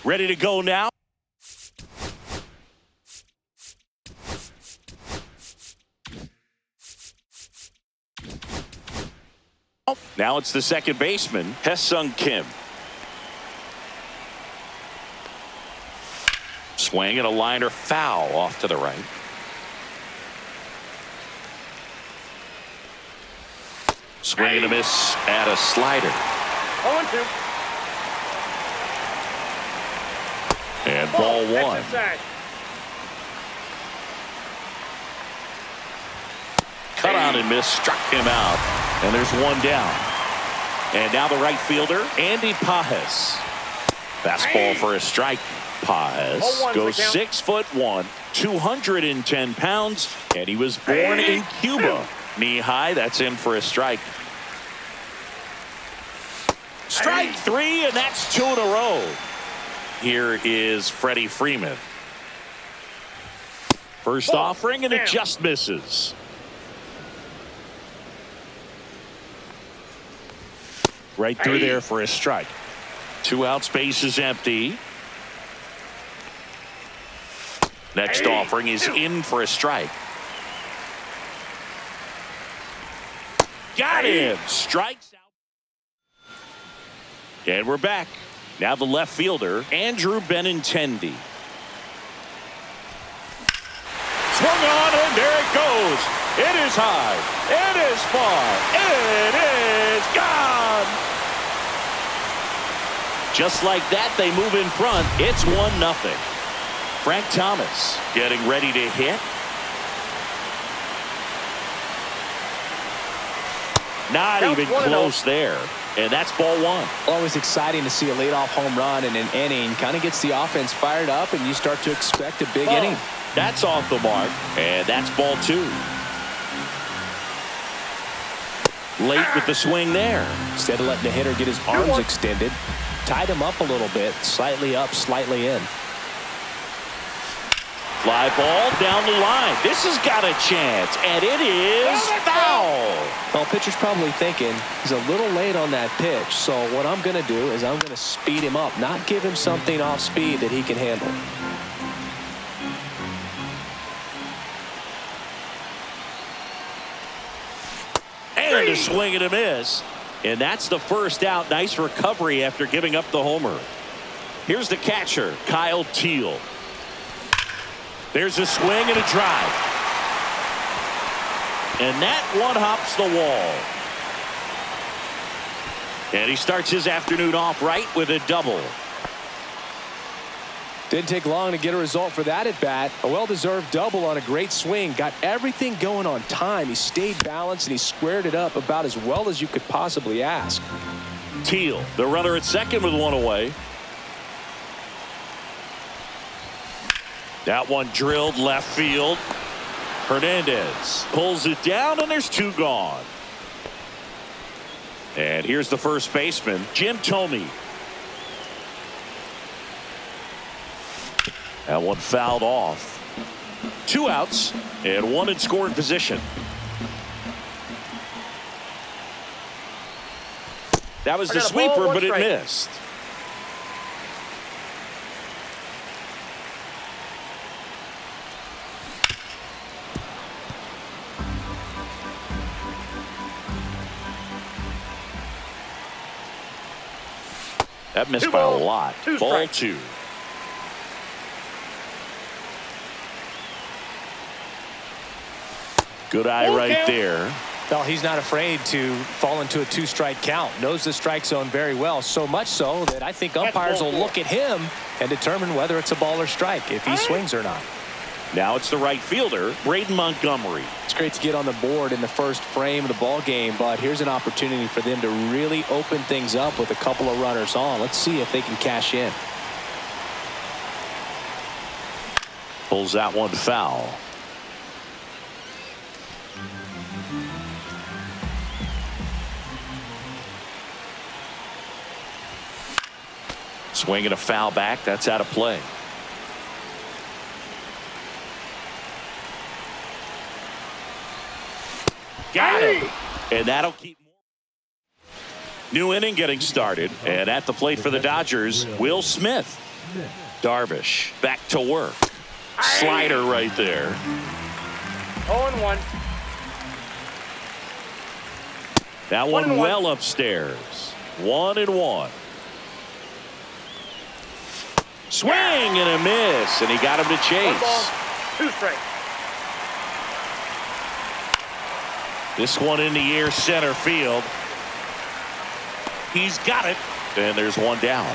Ready to go now. Now it's the second baseman, Haesung Kim. Swing and a liner foul off to the right. Swing and a miss at a slider. 0-2. And ball one. Exercise. Cut on and miss, struck him out. And there's one down. And now the right fielder, Andy Pages. Fastball for a strike. Pages 0-1 goes the count. 6'1", 210 pounds, and he was born in Cuba. Knee high, that's in for a strike. Strike three, and that's two in a row. Here is Freddie Freeman. First offering, and it just misses. Right through there for a strike. 2 outs, base is empty. Next offering is in for a strike. Got him. Strikes out. And we're back. Now the left fielder, Andrew Benintendi. Swung on, and there it goes. It is high. It is far. It is gone. Just like that, they move in front. It's 1-0. Frank Thomas getting ready to hit. Not even close there. And that's ball one. Always exciting to see a leadoff home run in an inning. Kind of gets the offense fired up, and you start to expect a big inning. That's off the mark, and that's ball two. Late with the swing there. Instead of letting the hitter get his arms extended, tied him up a little bit, slightly up, slightly in. Fly ball down the line. This has got a chance, and it is foul. Well, pitcher's probably thinking he's a little late on that pitch, so what I'm going to do is I'm going to speed him up, not give him something off speed that he can handle. And a swing and a miss. And that's the first out. Nice recovery after giving up the homer. Here's the catcher, Kyle Teal. There's a swing and a drive. And that one hops the wall. And he starts his afternoon off right with a double. Didn't take long to get a result for that at bat. A well-deserved double on a great swing. Got everything going on time. He stayed balanced and he squared it up about as well as you could possibly ask. Teal, the runner at second with one away. That one drilled left field. Hernandez pulls it down, and there's two gone. And here's the first baseman, Jim Thome. That one fouled off. 2 outs and 1 in scoring position. That was the sweeper, but it missed. That missed by a lot. Ball two. Good eye right there. Well, he's not afraid to fall into a 2-strike count. Knows the strike zone very well. So much so that I think umpires will look at him and determine whether it's a ball or strike, if he swings or not. Now it's the right fielder, Braden Montgomery. It's great to get on the board in the first frame of the ball game, but here's an opportunity for them to really open things up with a couple of runners on. Let's see if they can cash in. Pulls that one foul. Swinging a foul back. That's out of play. Got him. And that'll keep more. New inning getting started. And at the plate for the Dodgers, Will Smith. Darvish back to work. Slider right there. 0-1. That one well upstairs. 1-1. Swing and a miss, and he got him to chase. 1 ball, 2 strikes. This one in the air, center field. He's got it, and there's one down.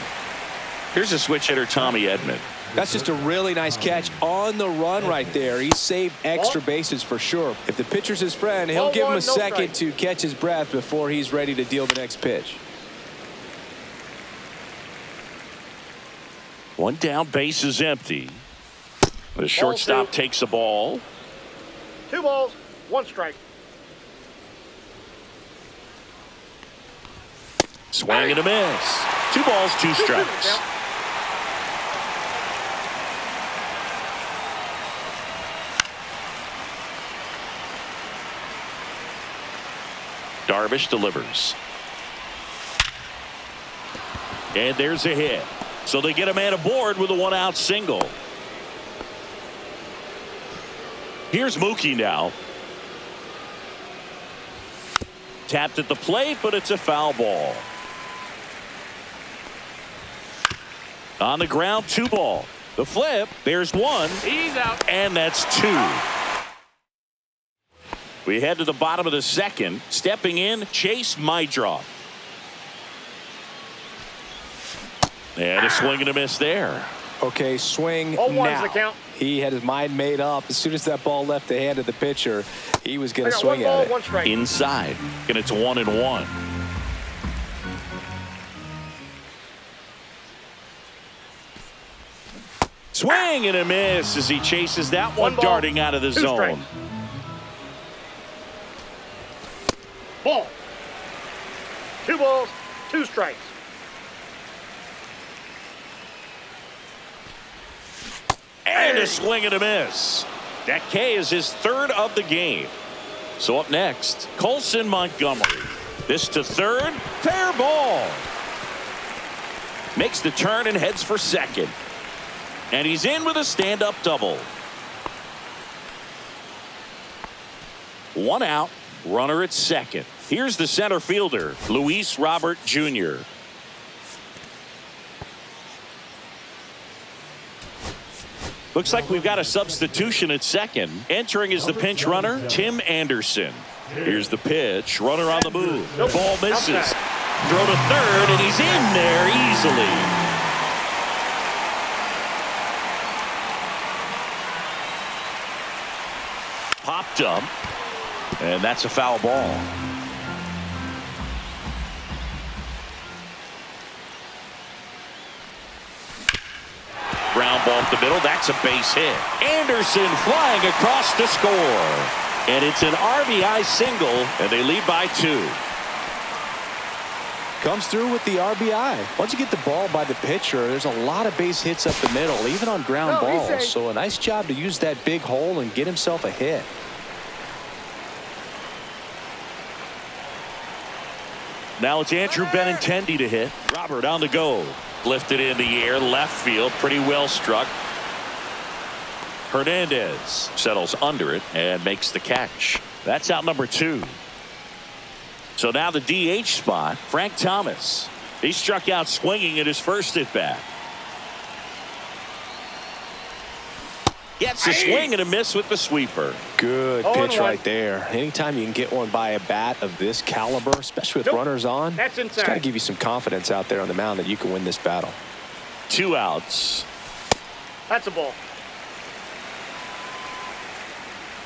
Here's a switch hitter, Tommy Edman. That's just a really nice catch on the run right there. He saved extra bases for sure. If the pitcher's his friend, he'll give him a second to catch his breath before he's ready to deal the next pitch. One down, base is empty. The shortstop takes the ball. 2 balls, 1 strike. Swing and a miss. 2 balls, 2 strikes. Darvish delivers. And there's a hit. So they get a man aboard with a 1-out single. Here's Mookie now. Tapped at the plate, but it's a foul ball. On the ground, 2 ball. The flip, there's 1. He's out. And that's 2. We head to the bottom of the second. Stepping in, Chase Mydroff. And a swing and a miss there. Okay, swing 0-1's now. the count. He had his mind made up. As soon as that ball left the hand of the pitcher, he was going to swing 1 ball, at it. 1 strike. Inside. And it's 1-1. Swing and a miss as he chases that one 1 ball, darting out of the 2 zone. strikes. Ball. 2 balls, 2 strikes. And a swing and a miss. That K is his 3rd of the game. So up next, Colson Montgomery. This to 3rd. Fair ball. Makes the turn and heads for 2nd. And he's in with a stand-up double. 1 out. Runner at 2nd. Here's the center fielder, Luis Robert Jr. Looks like we've got a substitution at 2nd. Entering is the pinch runner, Tim Anderson. Here's the pitch. Runner on the move. The ball misses. Throw to 3rd, and he's in there easily. Popped up. And that's a foul ball. Ground ball up the middle. That's a base hit. Anderson flying across to score. And it's an RBI single, and they lead by 2. Comes through with the RBI. Once you get the ball by the pitcher, there's a lot of base hits up the middle, even on ground balls. So a nice job to use that big hole and get himself a hit. Now it's Andrew Benintendi to hit. Robert on the go. Lifted in the air, left field, pretty well struck. Hernandez settles under it and makes the catch. That's out number 2. So now the DH spot, Frank Thomas. He struck out swinging at his first at bat. Gets a swing and a miss with the sweeper. Good pitch right there. Anytime you can get one by a bat of this caliber, especially with runners on, That's inside. it's got to give you some confidence out there on the mound that you can win this battle. 2 outs. That's a ball.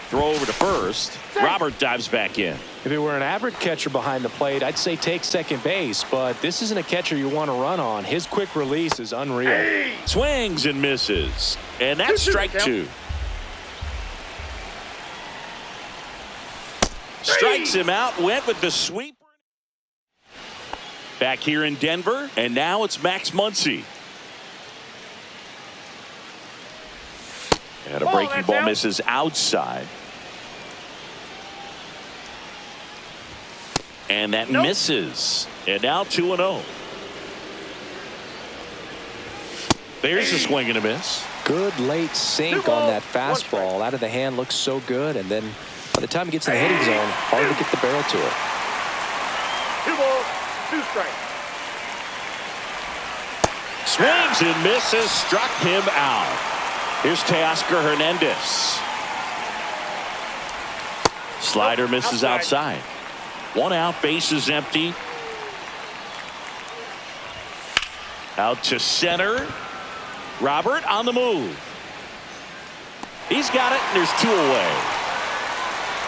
Throw over to first. Robert dives back in. If it were an average catcher behind the plate, I'd say take second base, but this isn't a catcher you want to run on. His quick release is unreal. Swings and misses. And that's strike 2. Strikes him out, went with the sweeper. Back here in Denver, and now it's Max Muncy. And a breaking ball misses outside. And that misses. And now 2-0. There's a swing and a miss. Good late sink on that fastball. Out of the hand, looks so good. And then by the time it gets in the hitting zone, hard to get the barrel to it. 2 balls, 2 strikes. Swings and misses, struck him out. Here's Teoscar Hernandez. Slider misses outside. 1 out, base is empty. Out to center. Robert on the move. He's got it, and there's 2 away.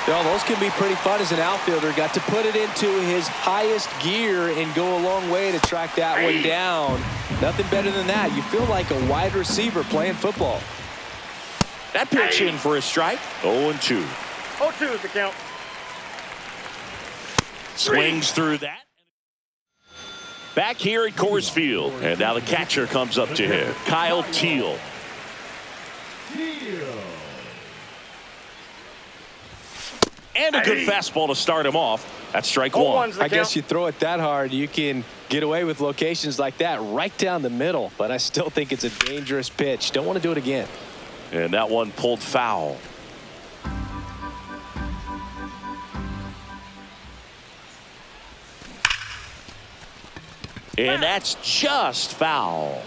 Well, those can be pretty fun as an outfielder. Got to put it into his highest gear and go a long way to track that one down. Nothing better than that. You feel like a wide receiver playing football. That pitch in for a strike. 0-2. 0-2 is the count. Swings through that. Back here at Coors Field. And now the catcher comes up to him. Kyle Teal. And a good fastball to start him off. That's strike 1. I guess you throw it that hard, you can get away with locations like that right down the middle. But I still think it's a dangerous pitch. Don't want to do it again. And that one pulled foul. And that's just foul.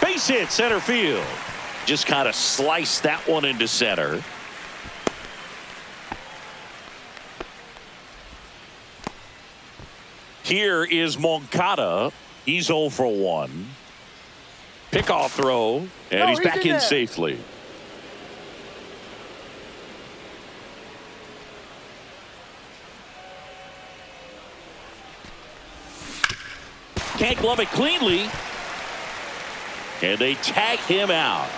Base hit center field. Just kind of sliced that one into center. here is Moncada. He's 0 for 1. Pickoff throw, and he's back in safely. Can't glove it cleanly. And they tag him out.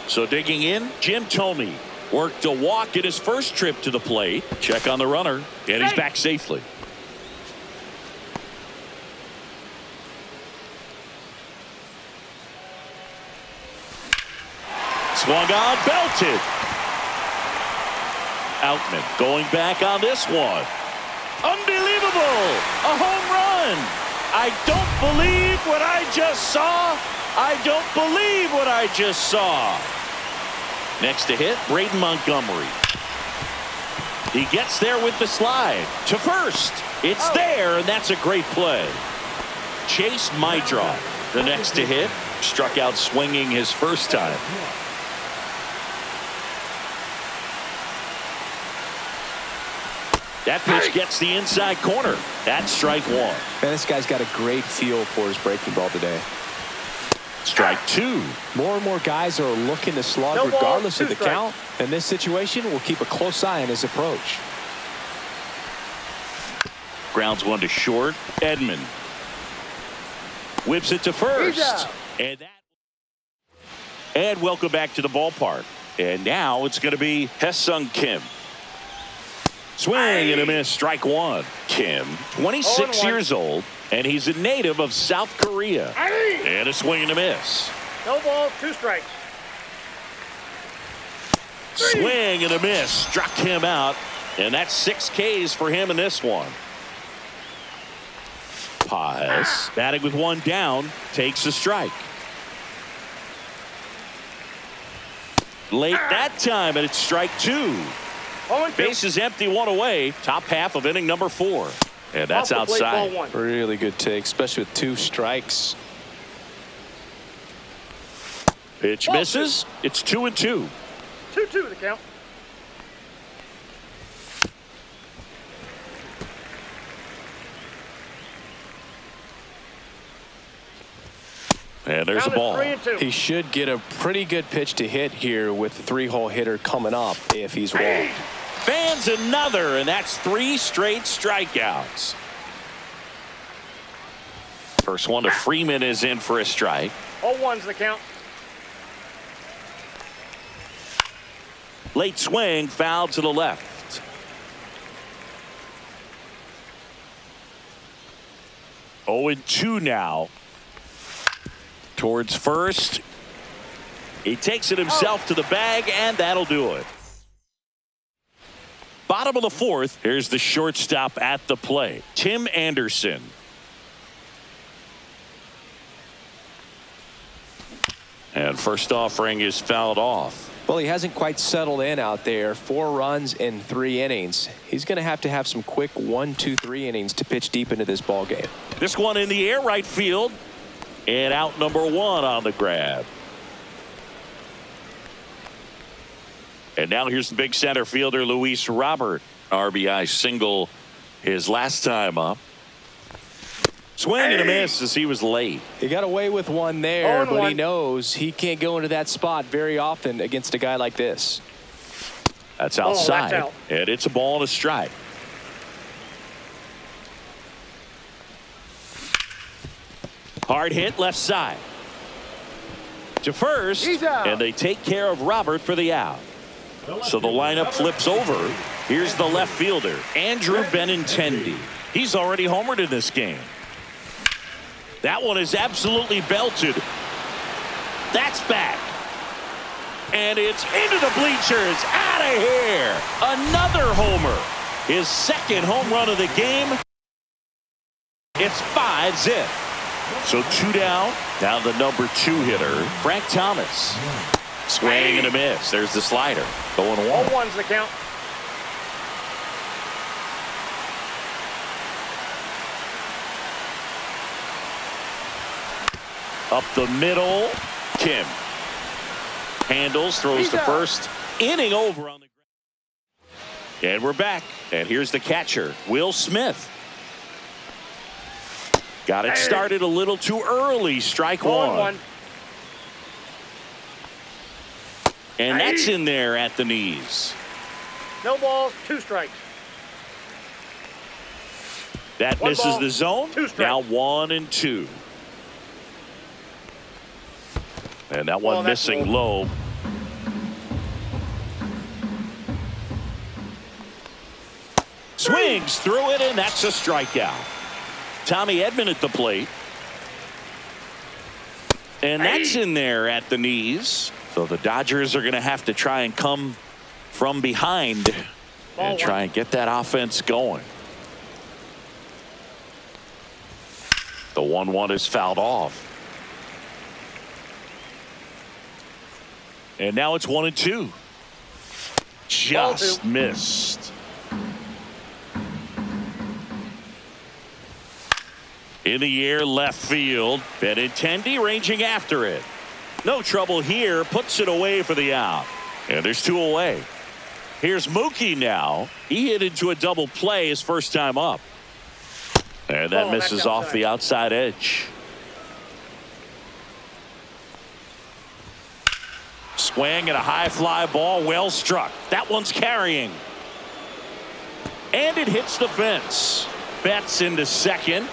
So digging in, Jim Thome worked a walk in his first trip to the plate. Check on the runner, and he's back safely. Swung on, belted. Outman going back on this one. Unbelievable! A home run! I don't believe what I just saw. I don't believe what I just saw. Next to hit, Braden Montgomery. He gets there with the slide to first. It's there, and that's a great play. Chase Maidra, the next to hit, struck out swinging his first time. That pitch gets the inside corner. That's strike 1. Man, this guy's got a great feel for his breaking ball today. Strike 2. More and more guys are looking to slug regardless of the count. In this situation, we'll keep a close eye on his approach. Grounds one to short. Edman whips it to first. And welcome back to the ballpark. And now it's going to be Hae-Sung Kim. Swing and a miss, strike 1. Kim, 26 years old, and he's a native of South Korea. And a swing and a miss. No ball, 2 strikes. Swing and a miss, struck him out, and that's 6 Ks for him in this one. Paz, batting with 1 down, takes a strike. Late that time, and it's strike 2. Base is empty, 1 away. Top half of inning number 4. And that's outside. Really good take, especially with 2 strikes. Pitch misses. It's 2-2. 2-2 the count. And there's a ball. He should get a pretty good pitch to hit here with the 3-hole hitter coming up if he's walked. Fans another, and that's 3 straight strikeouts. First one to Freeman is in for a strike. 0-1's the count. Late swing, foul to the left. Oh, 0-2 now. Towards first. He takes it himself to the bag, and that'll do it. Bottom of the 4th. Here's the shortstop at the plate, Tim Anderson. And first offering is fouled off. Well, he hasn't quite settled in out there. 4 runs in 3 innings. He's going to have some quick 1, 2, 3 innings to pitch deep into this ball game. This one in the air, right field. And out number 1 on the grab. And now here's the big center fielder, Luis Robert. RBI single his last time up. Swing and a miss as he was late. He got away with 1 there, but he knows he can't go into that spot very often against a guy like this. That's outside. That's out. And it's a ball and a strike. Hard hit left side. To first, and they take care of Robert for the out. So the lineup flips over. Here's the left fielder, Andrew Benintendi. He's already homered in this game. That one is absolutely belted. That's back. And it's into the bleachers. Out of here. Another homer. His 2nd home run of the game. It's 5-zip. So 2 down. Now the number 2 hitter, Frank Thomas. Swing and a miss. There's the slider. Going 1. 0-1's the count. Up the middle, Kim. Handles, throws to first. Inning over on the ground. And we're back. And here's the catcher, Will Smith. Got it started a little too early. Strike one. And that's in there at the knees. No balls, 2 strikes. That One misses ball, the zone. 2 strikes. Now 1-2. And that one missing low. Swings through it, and that's a strikeout. Tommy Edman at the plate. And that's in there at the knees. So the Dodgers are going to have to try and come from behind and try and get that offense going. The 1-1 is fouled off. And now it's 1-2. Just missed. In the air, left field. Benintendi ranging after it. No trouble here. Puts it away for the out. And there's 2 away. Here's Mookie now. He hit into a double play his first time up. And that misses off the outside edge. Swing and a high fly ball. Well struck. That one's carrying. And it hits the fence. Betts into second.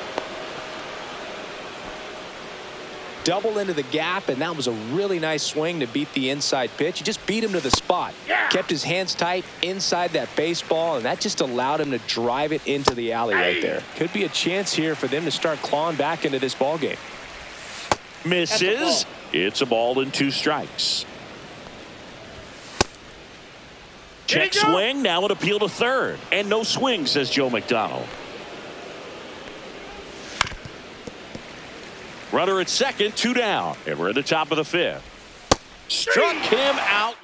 Double into the gap, and that was a really nice swing to beat the inside pitch. He just beat him to the spot. Kept his hands tight inside that baseball, and that just allowed him to drive it into the alley right there. Could be a chance here for them to start clawing back into this ball game. Misses. It's a ball and 2 strikes. Check swing. Now an appeal to third. And no swing, says Joe McDonald. Runner at second, 2 down. And we're at the top of the 5th. Struck him out.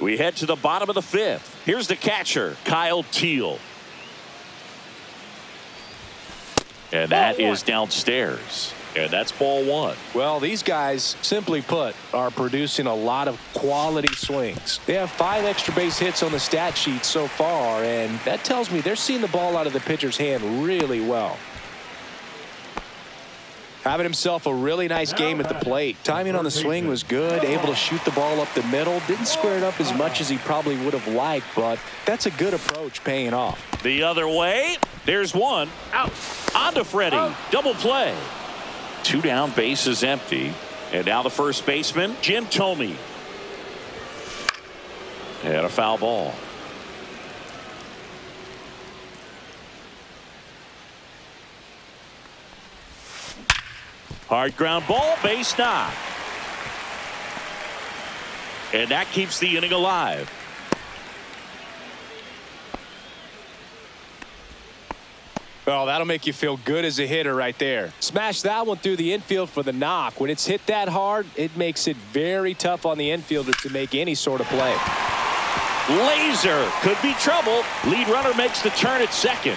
We head to the bottom of the 5th. Here's the catcher, Kyle Teal. And that is downstairs. And that's ball 1. Well, these guys, simply put, are producing a lot of quality swings. They have 5 extra base hits on the stat sheet so far, and that tells me they're seeing the ball out of the pitcher's hand really well. Having himself a really nice game at the plate. Timing on the swing was good. Able to shoot the ball up the middle. Didn't square it up as much as he probably would have liked, but that's a good approach paying off. The other way. There's one. Out. On to Freddie. Double play. 2 down, bases empty. And now the first baseman, Jim Thome. And a foul ball. Hard ground ball, base knock. And that keeps the inning alive. Well, that'll make you feel good as a hitter right there. Smash that one through the infield for the knock. When it's hit that hard, it makes it very tough on the infielder to make any sort of play. Laser could be trouble. Lead runner makes the turn at second.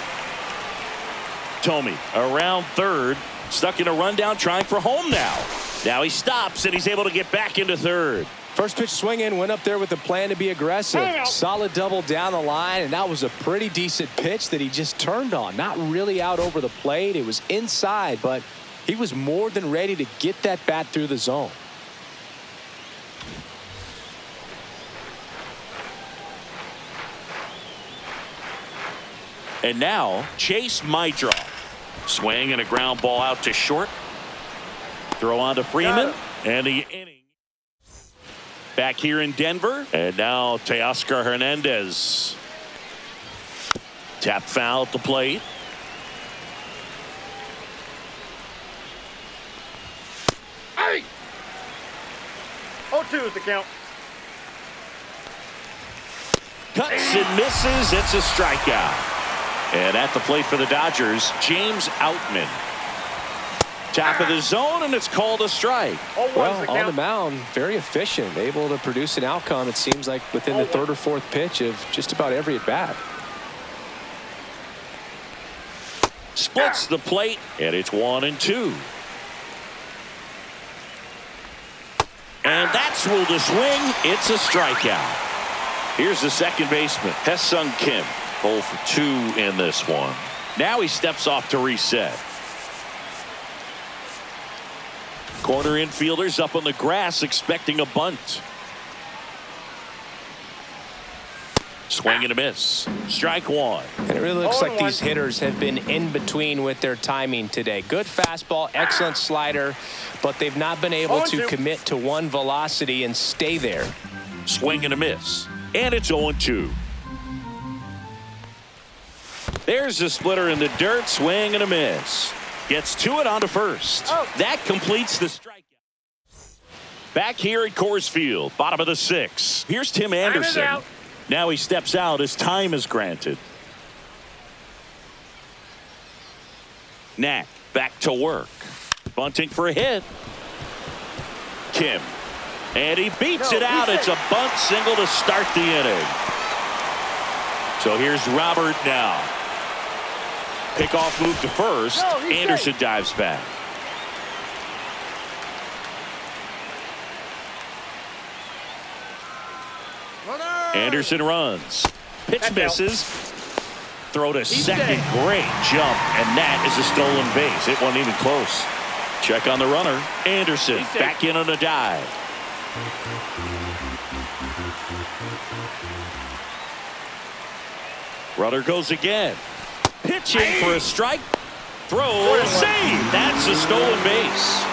Thome around third. Stuck in a rundown, trying for home now. Now he stops, and he's able to get back into third. First pitch swinging, went up there with a plan to be aggressive. Solid double down the line, and that was a pretty decent pitch that he just turned on. Not really out over the plate. It was inside, but he was more than ready to get that bat through the zone. And now, Chase Maidroff. Swing and a ground ball out to short. Throw on to Freeman. And the inning. Back here in Denver. And now Teoscar Hernandez. Tap foul at the plate. Hey! 0-2 is the count. Cuts and misses. It's a strikeout. And at the plate for the Dodgers, James Outman. Top of the zone, and it's called a strike. Well, on the mound, very efficient. Able to produce an outcome, it seems like, within the 3rd or 4th pitch of just about every at-bat. Splits the plate, and it's 1-2. And that's ruled a swing. It's a strikeout. Here's the second baseman, Hae-Sung Kim. 0 for 2 in this one. Now he steps off to reset. Corner infielders up on the grass expecting a bunt. Swing and a miss. Strike one. And it really looks like these hitters have been in between with their timing today. Good fastball, excellent slider, but they've not been able to commit to one velocity and stay there. Swing and a miss. And it's 0-2. There's the splitter in the dirt. Swing and a miss. Gets to it onto first. That completes the strikeout. Back here at Coors Field, bottom of the 6th. Here's Tim Anderson. Now he steps out as time is granted. Knack back to work. Bunting for a hit. Kim. And he beats it out. It's a bunt single to start the inning. So here's Robert now. Pickoff move to first. Anderson dives back. Anderson runs. Pitch misses. Throw to second. Great jump. And that is a stolen base. It wasn't even close. Check on the runner. Anderson back in on a dive. Runner goes again. Pitching for a strike. Throw. Save. That's a stolen base.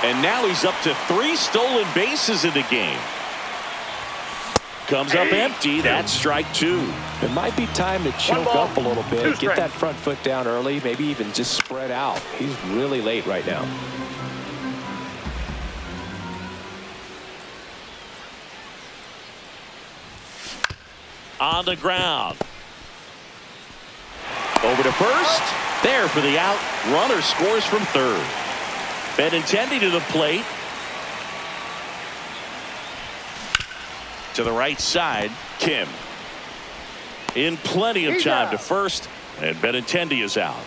And now he's up to 3 stolen bases in the game. Comes up empty. That's strike 2. It might be time to choke up a little bit. Get that front foot down early. Maybe even just spread out. He's really late right now. On the ground. Over to first. There for the out. Runner scores from third. Benintendi to the plate. To the right side, Kim. In plenty of time to first, and Benintendi is out.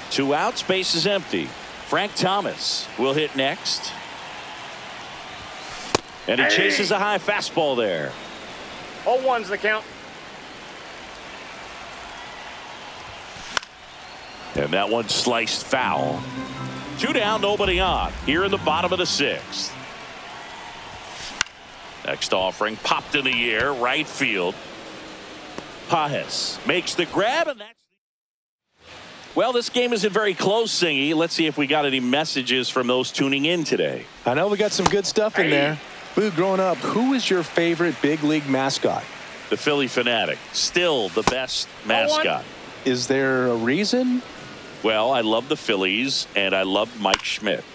2 outs, base is empty. Frank Thomas will hit next. And he chases a high fastball there. 0-1's the count. And that one sliced foul. 2 down, nobody on. Here in the bottom of the 6th. Next offering popped in the air, right field. Pajes makes the grab, and that's. Well, this game isn't very close, Singy. Let's see if we got any messages from those tuning in today. I know we got some good stuff in there. Boo, growing up, who was your favorite big league mascot? The Philly Fanatic, still the best mascot. Is there a reason? Well, I love the Phillies, and I love Mike Schmidt.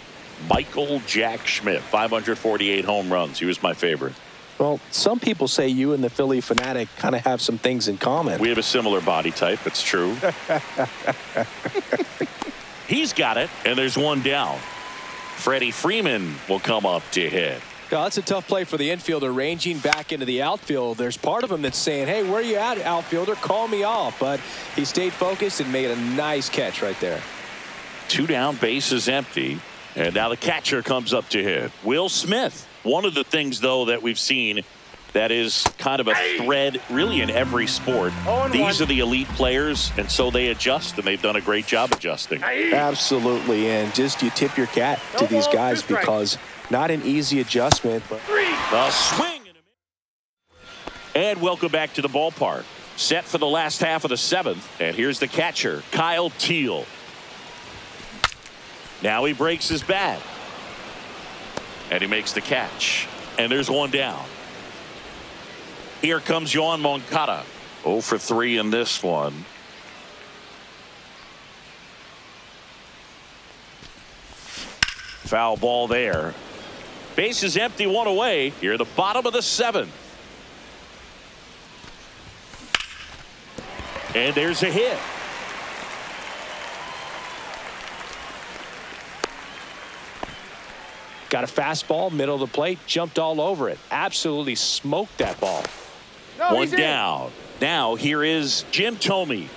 Michael Jack Schmidt, 548 home runs. He was my favorite. Well, some people say you and the Philly Fanatic kind of have some things in common. We have a similar body type. It's true. He's got it, and there's one down. Freddie Freeman will come up to hit. Oh, that's a tough play for the infielder, ranging back into the outfield. There's part of him that's saying, hey, where are you at, outfielder? Call me off. But he stayed focused and made a nice catch right there. 2 down, base is empty. And now the catcher comes up to hit. Will Smith. One of the things, though, that we've seen that is kind of a thread really in every sport. These are the elite players, and so they adjust, and they've done a great job adjusting. Absolutely, and just you tip your cap to these guys because not an easy adjustment. But a swing. And welcome back to the ballpark. Set for the last half of the 7th, and here's the catcher, Kyle Teal. Now he breaks his bat. And he makes the catch. And there's one down. Here comes Yoan Moncada. 0 for 3 in this one. Foul ball there. Base is empty, 1 away. Here at the bottom of the 7th. And there's a hit. Got a fastball, middle of the plate, jumped all over it. Absolutely smoked that ball. One down. Now here is Jim Thome.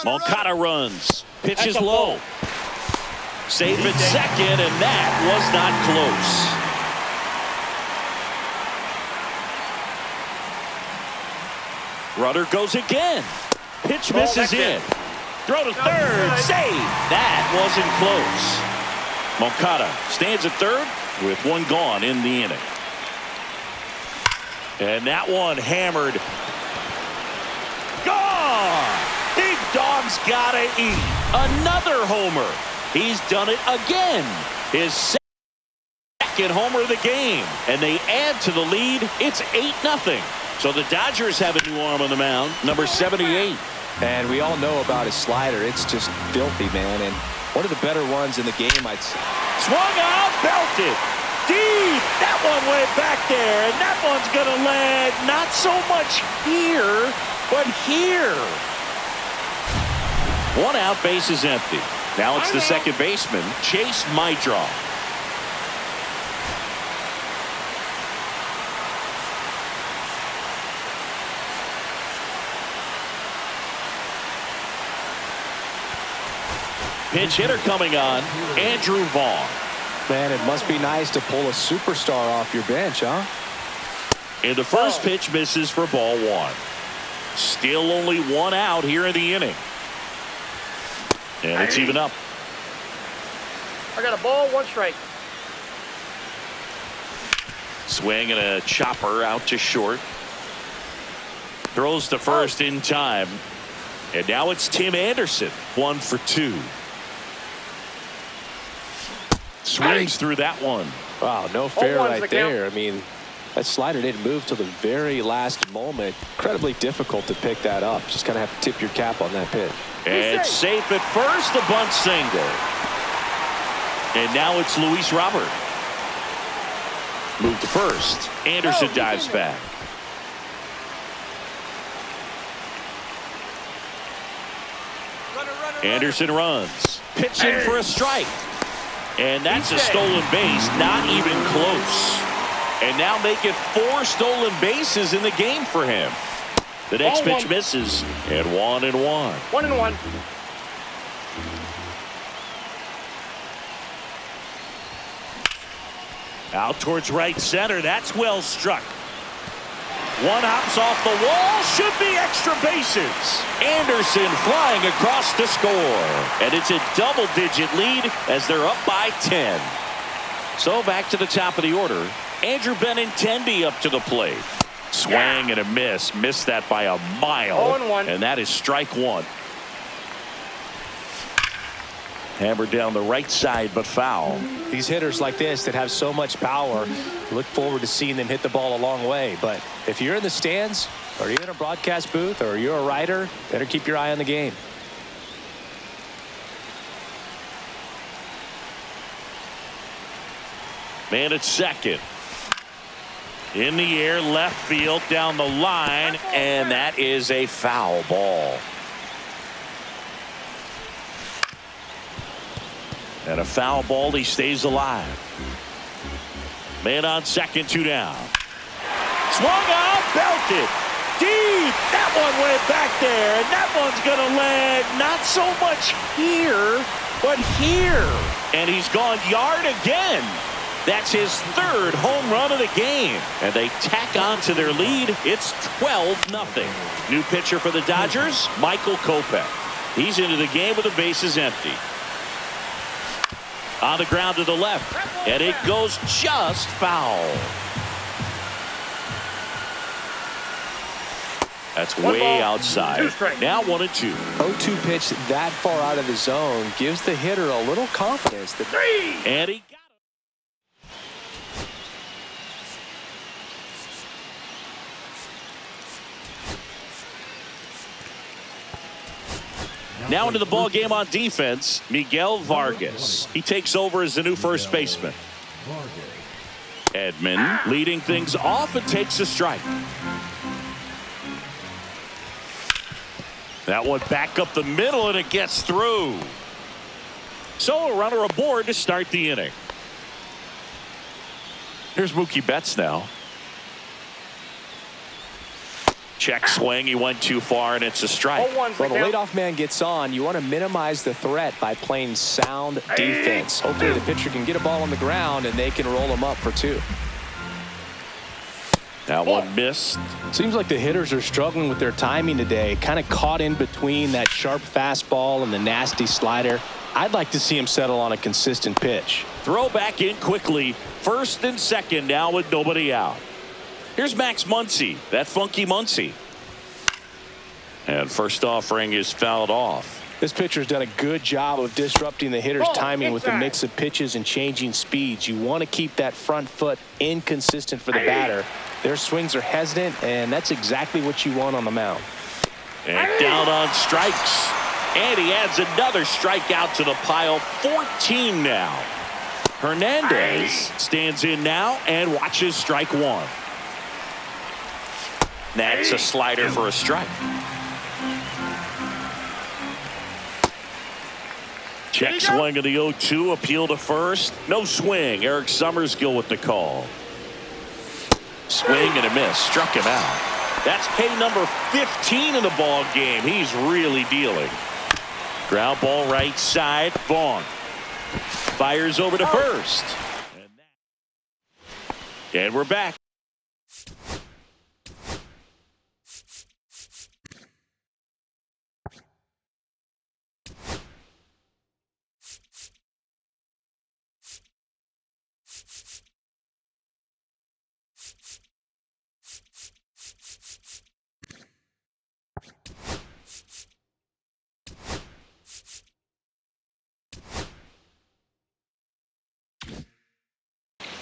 Moncada runs. Pitch is low. Safe at second, and that was not close. Runner goes again. Pitch misses in. Throw to third. Save. That wasn't close. Moncada stands at third with one gone in the inning. And that one hammered. Gone. Big dog's gotta eat. Another homer. He's done it again. His second homer of the game. And they add to the lead. It's 8-0. So the Dodgers have a new arm on the mound, number 78. And we all know about his slider. It's just filthy, man. And one of the better ones in the game, I'd say. Swung out, belted. Deep. That one way back there. And that one's going to land not so much here, but here. One out, base is empty. Now it's the second baseman, Chase Maidra. Pinch hitter coming on, Andrew Vaughn. Man, it must be nice to pull a superstar off your bench, huh? And the first pitch misses for ball one. Still only one out here in the inning. And it's even up. I got a ball, one strike. Swing and a chopper out to short. Throws to first in time. And now it's Tim Anderson, 1 for 2. Swings through that one. Wow, no fair right there. I mean, that slider didn't move till the very last moment. Incredibly difficult to pick that up. Just kind of have to tip your cap on that pitch. And safe at first, the bunt single. And now it's Luis Robert. Move to first. Anderson dives back. Anderson runs. Pitching for a strike. And that's a stolen base. Not even close. And now make it 4 stolen bases in the game for him. The next pitch misses. And 1-1. 1-1. Out towards right center. That's well struck. One hops off the wall. Should be extra bases. Anderson flying across to score. And it's a double-digit lead as they're up by 10. So back to the top of the order. Andrew Benintendi up to the plate. Swing and a miss. Missed that by a mile. 0-1. And that is strike one. Hammered down the right side, but foul. These hitters like this that have so much power, look forward to seeing them hit the ball a long way. But if you're in the stands, or you're in a broadcast booth, or you're a writer, better keep your eye on the game. Man at second. In the air, left field, down the line, and that is a foul ball. And a foul ball, he stays alive. Man on second, 2 down. Swung out, belted. Deep. That one went back there, and that one's going to land not so much here, but here. And he's gone yard again. That's his 3rd home run of the game. And they tack on to their lead. It's 12-0. New pitcher for the Dodgers, Michael Kopech. He's into the game with the bases empty. On the ground to the left, and it goes just foul. That's way outside. Now 1-2. 0-2 pitch that far out of the zone gives the hitter a little confidence. And he got it. Now into the ball game on defense, Miguel Vargas. He takes over as the new first baseman. Edman leading things off and takes a strike. That one back up the middle, and it gets through. So a runner aboard to start the inning. Here's Mookie Betts now. Check swing. He went too far, and it's a strike. Well, the leadoff man gets on. You want to minimize the threat by playing sound defense. Hopefully the pitcher can get a ball on the ground, and they can roll him up for 2. That one missed. Seems like the hitters are struggling with their timing today. Kind of caught in between that sharp fastball and the nasty slider. I'd like to see him settle on a consistent pitch. Throw back in quickly. First and second now with nobody out. Here's Max Muncy. That funky Muncy. And first offering is fouled off. This pitcher's done a good job of disrupting the hitter's timing with the mix of pitches and changing speeds. You want to keep that front foot inconsistent for the batter. Their swings are hesitant, and that's exactly what you want on the mound. And down on strikes. And he adds another strikeout to the pile. 14 now. Hernandez stands in now and watches strike one. That's a slider for a strike. Check swing of the 0-2. Appeal to first. No swing. Eric Summersgill with the call. Swing and a miss. Struck him out. That's K number 15 in the ball game. He's really dealing. Ground ball right side. Vaughn fires over to first. And we're back.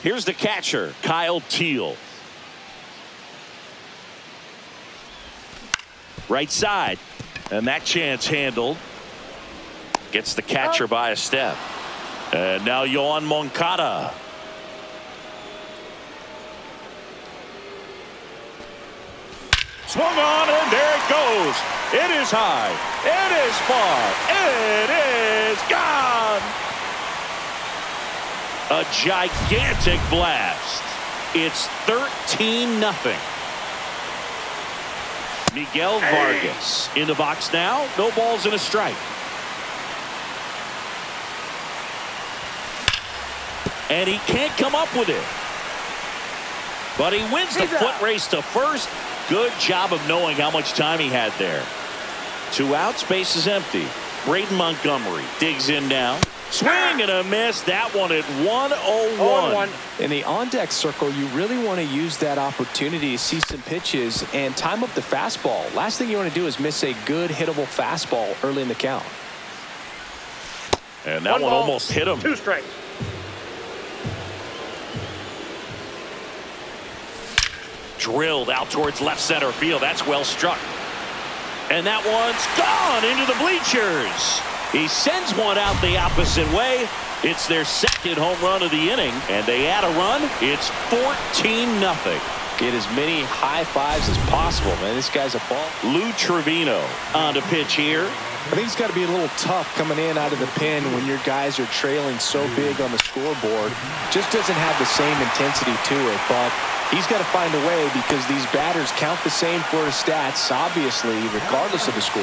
Here's the catcher, Kyle Teal. Right side. And that chance handled. Gets the catcher by a step. And now Yohan Moncada. Swung on, and there it goes. It is high. It is far. It is gone. A gigantic blast. It's 13-0. Miguel Vargas in the box now. No balls and a strike. And he can't come up with it. But he wins the foot race to first. Good job of knowing how much time he had there. 2 outs, base is empty. Braden Montgomery digs in now. Swing and a miss. That one at 101. In the on-deck circle, you really want to use that opportunity to see some pitches and time up the fastball. Last thing you want to do is miss a good hittable fastball early in the count. And that one almost hit him. 2 strikes. Drilled out towards left center field. That's well struck. And that one's gone into the bleachers. He sends one out the opposite way. It's their second home run of the inning, and they add a run. It's 14-0. Get as many high fives as possible, man. This guy's a ball. Lou Trevino on the pitch here. I think it's got to be a little tough coming in out of the pen when your guys are trailing so big on the scoreboard. Just doesn't have the same intensity to it, but he's got to find a way because these batters count the same for his stats, obviously, regardless of the score.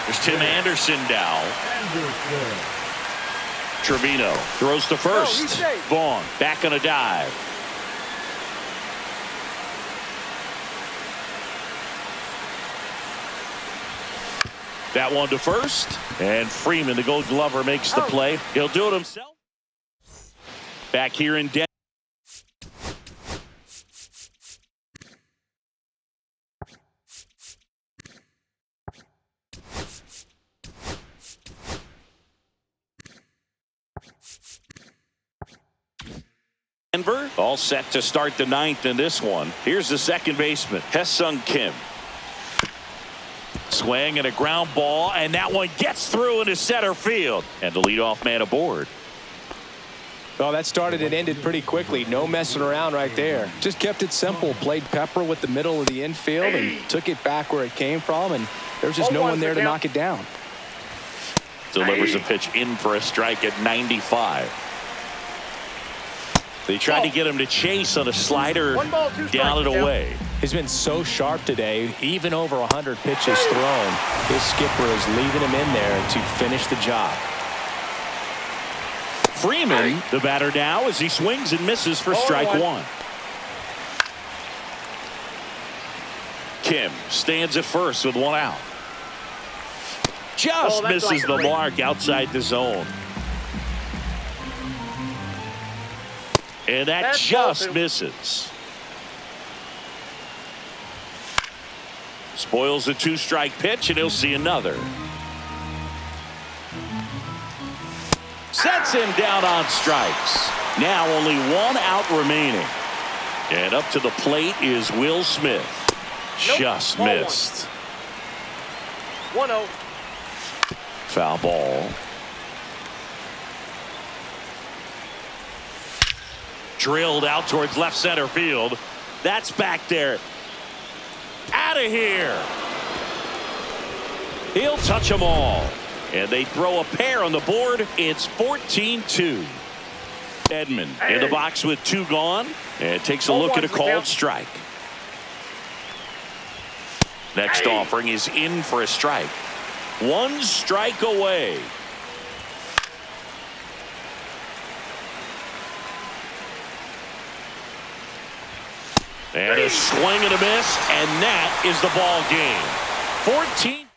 There's Tim Anderson now. Trevino throws to first. Vaughn back on a dive. That one to first. And Freeman, the Gold Glover, makes the play. He'll do it himself. Back here in Denver. Denver all set to start the 9th in this one. Here's the second baseman, Hye-Sung Kim. Swing and a ground ball, and that one gets through into center field. And the leadoff man aboard. Oh, that started and ended pretty quickly. No messing around right there. Just kept it simple. Played pepper with the middle of the infield and took it back where it came from, and there was just no one there to knock it down. Delivers a pitch in for a strike at 95. They tried to get him to chase on a slider, down and away. He's been so sharp today, even over 100 pitches thrown. His skipper is leaving him in there to finish the job. Freeman, the batter now, as he swings and misses for strike one. Kim stands at first with one out. Just misses the mark outside the zone. And that just misses. Spoils the 2-strike pitch, and he'll see another. Sets him down on strikes. Now only one out remaining. And up to the plate is Will Smith. Just missed. 1-0. Foul ball. Drilled out towards left center field. That's back there. Out of here. He'll touch them all. And they throw a pair on the board. It's 14-2. Edman in the box with 2 gone. And takes a look at a called strike. Next offering is in for a strike. 1 strike away. And a swing and a miss, and that is the ball game. 14.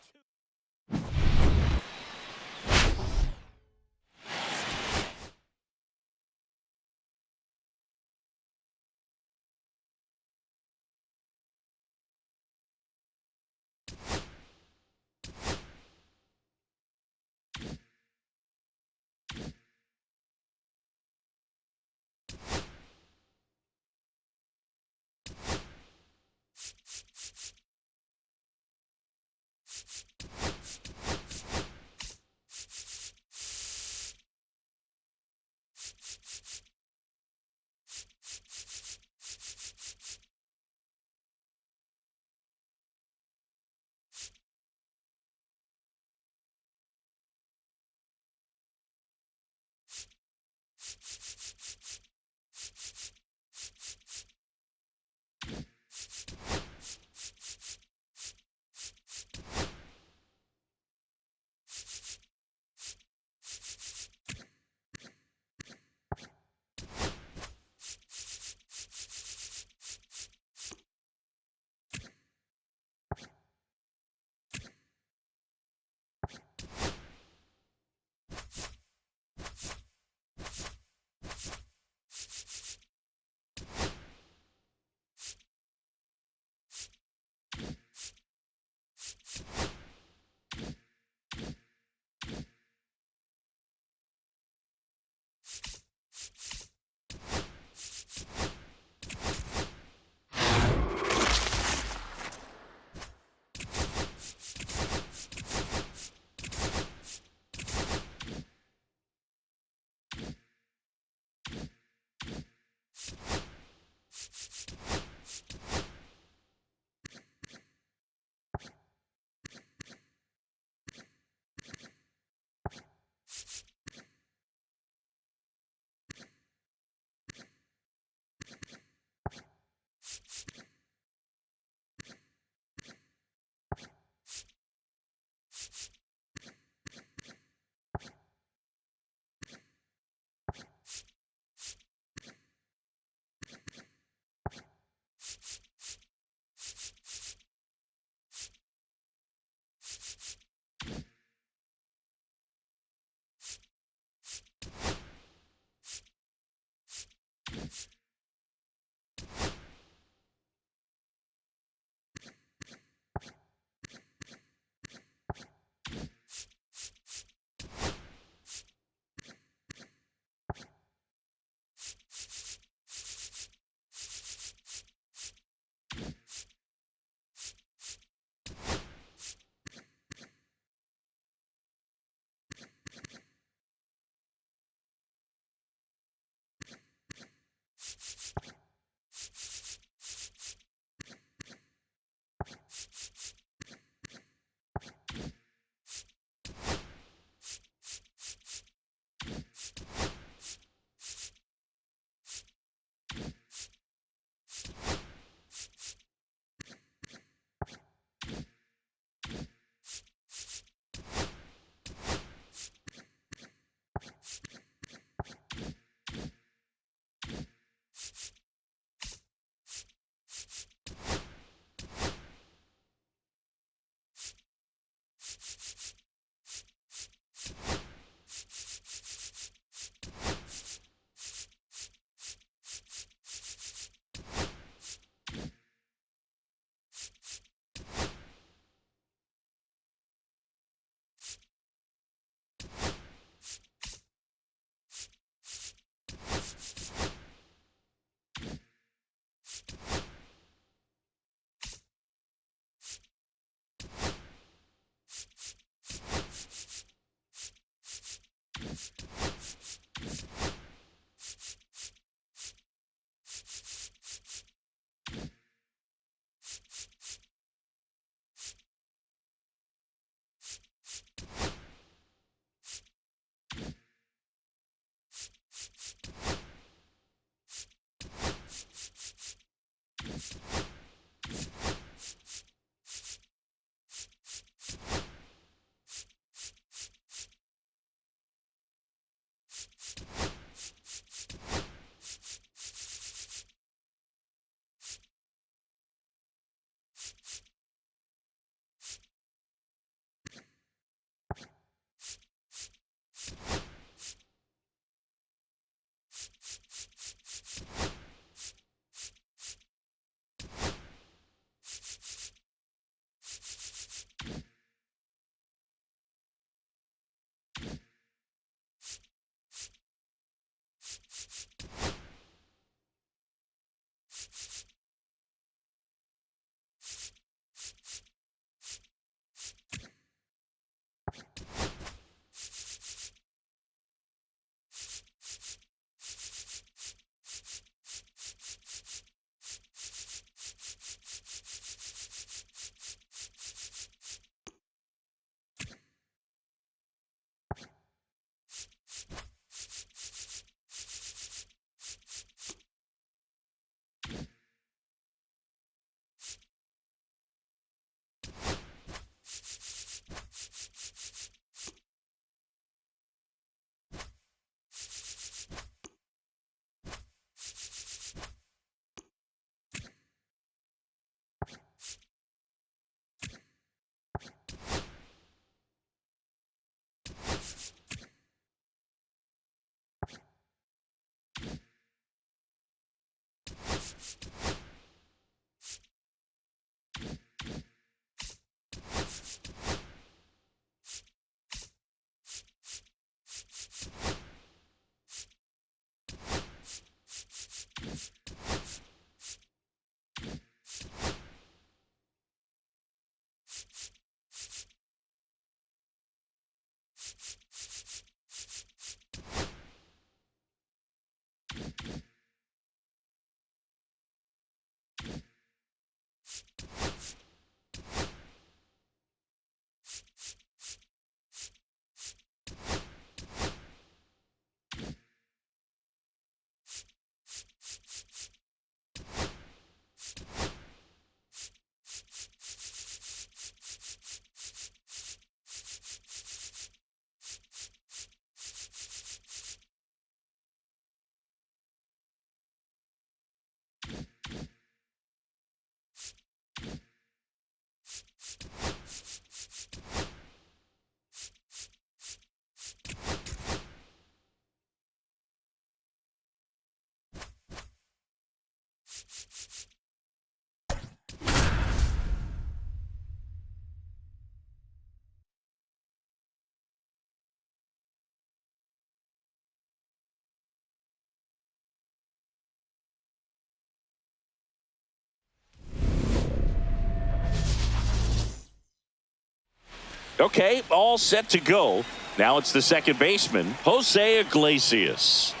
Okay, all set to go. Now it's the second baseman, Jose Iglesias.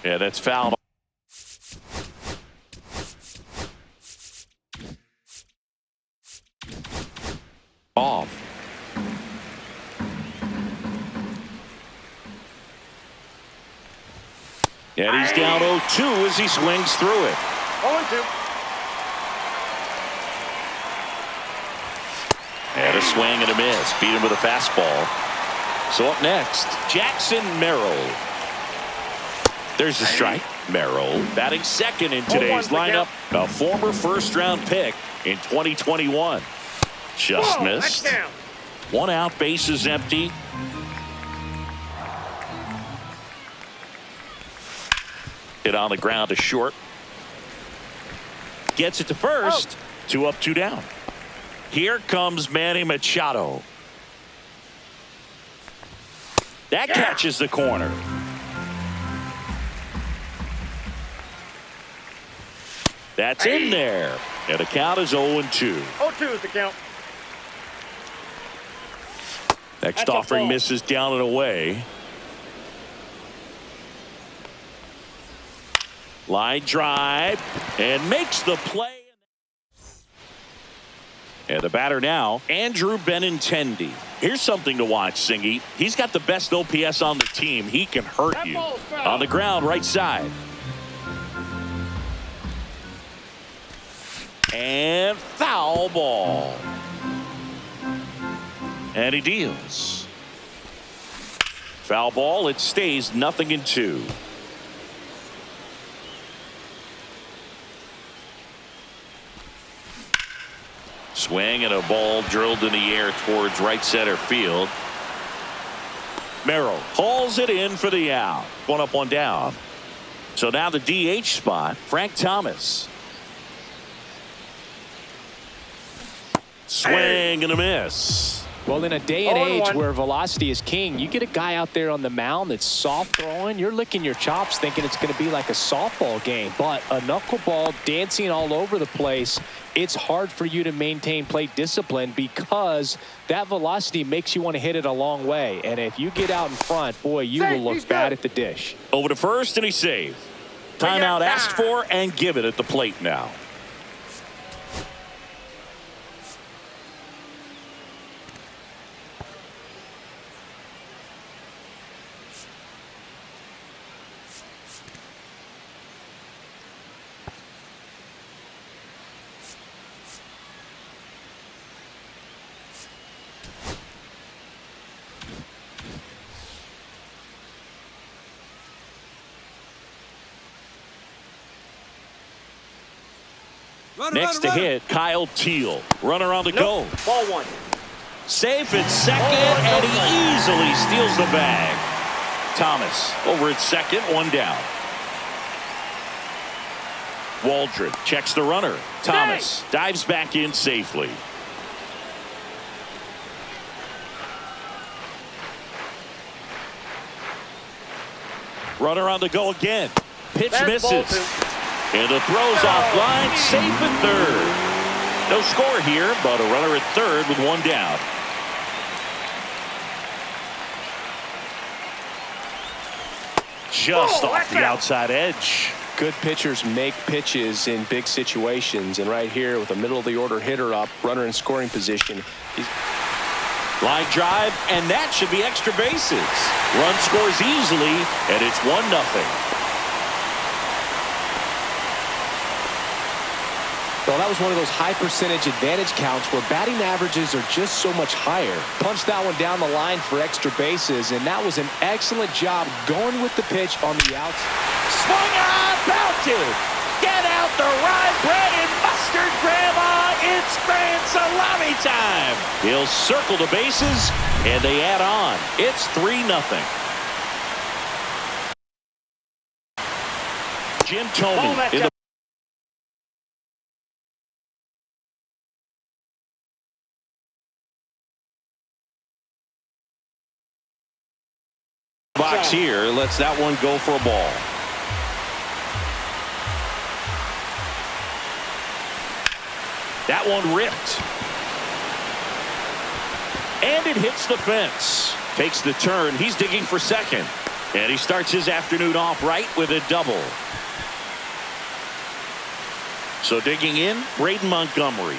Yeah, that's foul. Off. And he's down 0-2 as he swings through it. 0-2. And a swing and a miss. Beat him with a fastball. So up next, Jackson Merrill. There's the strike. Merrill batting second in today's lineup. A former first-round pick in 2021. Just missed. One out, bases empty. Hit on the ground to short. Gets it to first. 2 up, 2 down. Here comes Manny Machado. That catches the corner. That's in there. And the count is 0-2. 0-2 is the count. Next That's a offering ball. misses down and away. Line drive and makes the play. And the batter now, Andrew Benintendi. Here's something to watch, Singy. He's got the best OPS on the team. He can hurt you. On the ground, right side. And foul ball. And he deals. Foul ball. It stays 0-2. Swing and a ball drilled in the air towards right center field. Merrill hauls it in for the out. 1 up, 1 down. So now the DH spot, Frank Thomas. Swing and a miss. Well, in a day and age 0-1. where velocity is king, you get a guy out there on the mound that's soft throwing. You're licking your chops thinking it's going to be like a softball game. But a knuckleball dancing all over the place, it's hard for you to maintain plate discipline because that velocity makes you want to hit it a long way. And if you get out in front, boy, you will look bad at the dish. Over to first, and he saved. Timeout asked for and given at the plate now. Next to hit, Kyle Teal. Runner on the go. Ball 1. Safe at second, and he easily steals the bag. Thomas over at second, 1 down. Waldron checks the runner. Thomas dives back in safely. Runner on the go again. Pitch misses. And the throw's offline, safe at third. No score here, but a runner at third with 1 down. just off the outside edge. Good pitchers make pitches in big situations, and right here with a middle of the order hitter up, runner in scoring position. Line drive, and that should be extra bases. Run scores easily, and it's 1-0. Well, that was one of those high percentage advantage counts where batting averages are just so much higher. Punched that one down the line for extra bases, and that was an excellent job going with the pitch on the outside. Swung on, belted. Get out the rye bread and mustard, Grandma. It's grand salami time. He'll circle the bases, and they add on. It's 3-0. Jim Thome in the box here. Lets that one go for a ball. That one ripped. And it hits the fence. Takes the turn. He's digging for second. And he starts his afternoon off right with a double. So digging in, Braden Montgomery.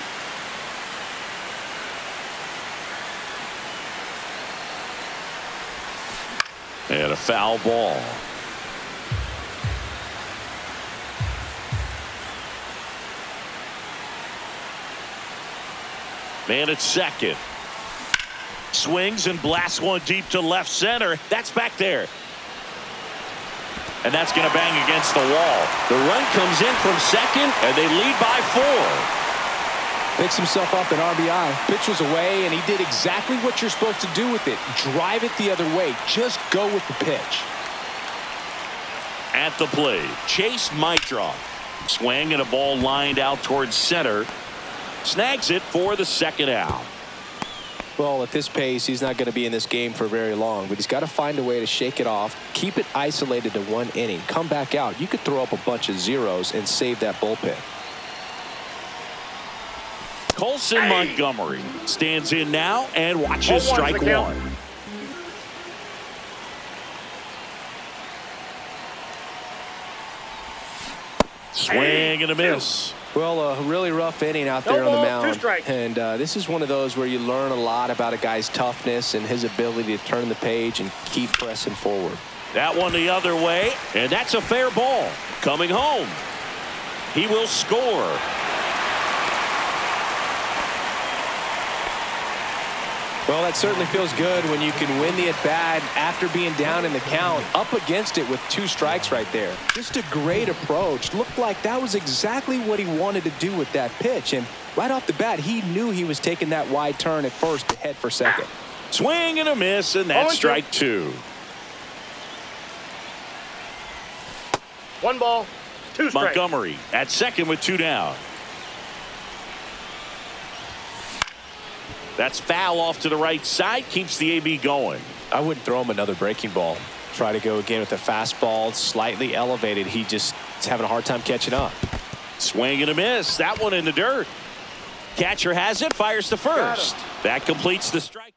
And a foul ball. Man at second. Swings and blasts one deep to left center. That's back there. And that's going to bang against the wall. The run comes in from second, and they lead by 4. Picks himself up an RBI. Pitch was away, and he did exactly what you're supposed to do with it. Drive it the other way. Just go with the pitch. At the plate, Chase Mitra. Swing and a ball lined out towards center. Snags it for the second out. Well, at this pace, he's not going to be in this game for very long, but he's got to find a way to shake it off, keep it isolated to 1 inning, come back out. You could throw up a bunch of zeros and save that bullpen. Colson Montgomery stands in now and watches strike one. Swing and a miss. Well, a really rough inning out there on the mound. And this is one of those where you learn a lot about a guy's toughness and his ability to turn the page and keep pressing forward. That one the other way, and that's a fair ball. Coming home. He will score. Well, that certainly feels good when you can win the at-bat after being down in the count, up against it with 2 strikes right there. Just a great approach. Looked like that was exactly what he wanted to do with that pitch. And right off the bat, he knew he was taking that wide turn at first to head for second. Swing and a miss, and that's strike 2. 1 ball, 2 strikes. Montgomery at second with 2 down. That's foul off to the right side. Keeps the AB going. I wouldn't throw him another breaking ball. Try to go again with the fastball, slightly elevated. He just is having a hard time catching up. Swing and a miss. That one in the dirt. Catcher has it. Fires to first. That completes the strikeout.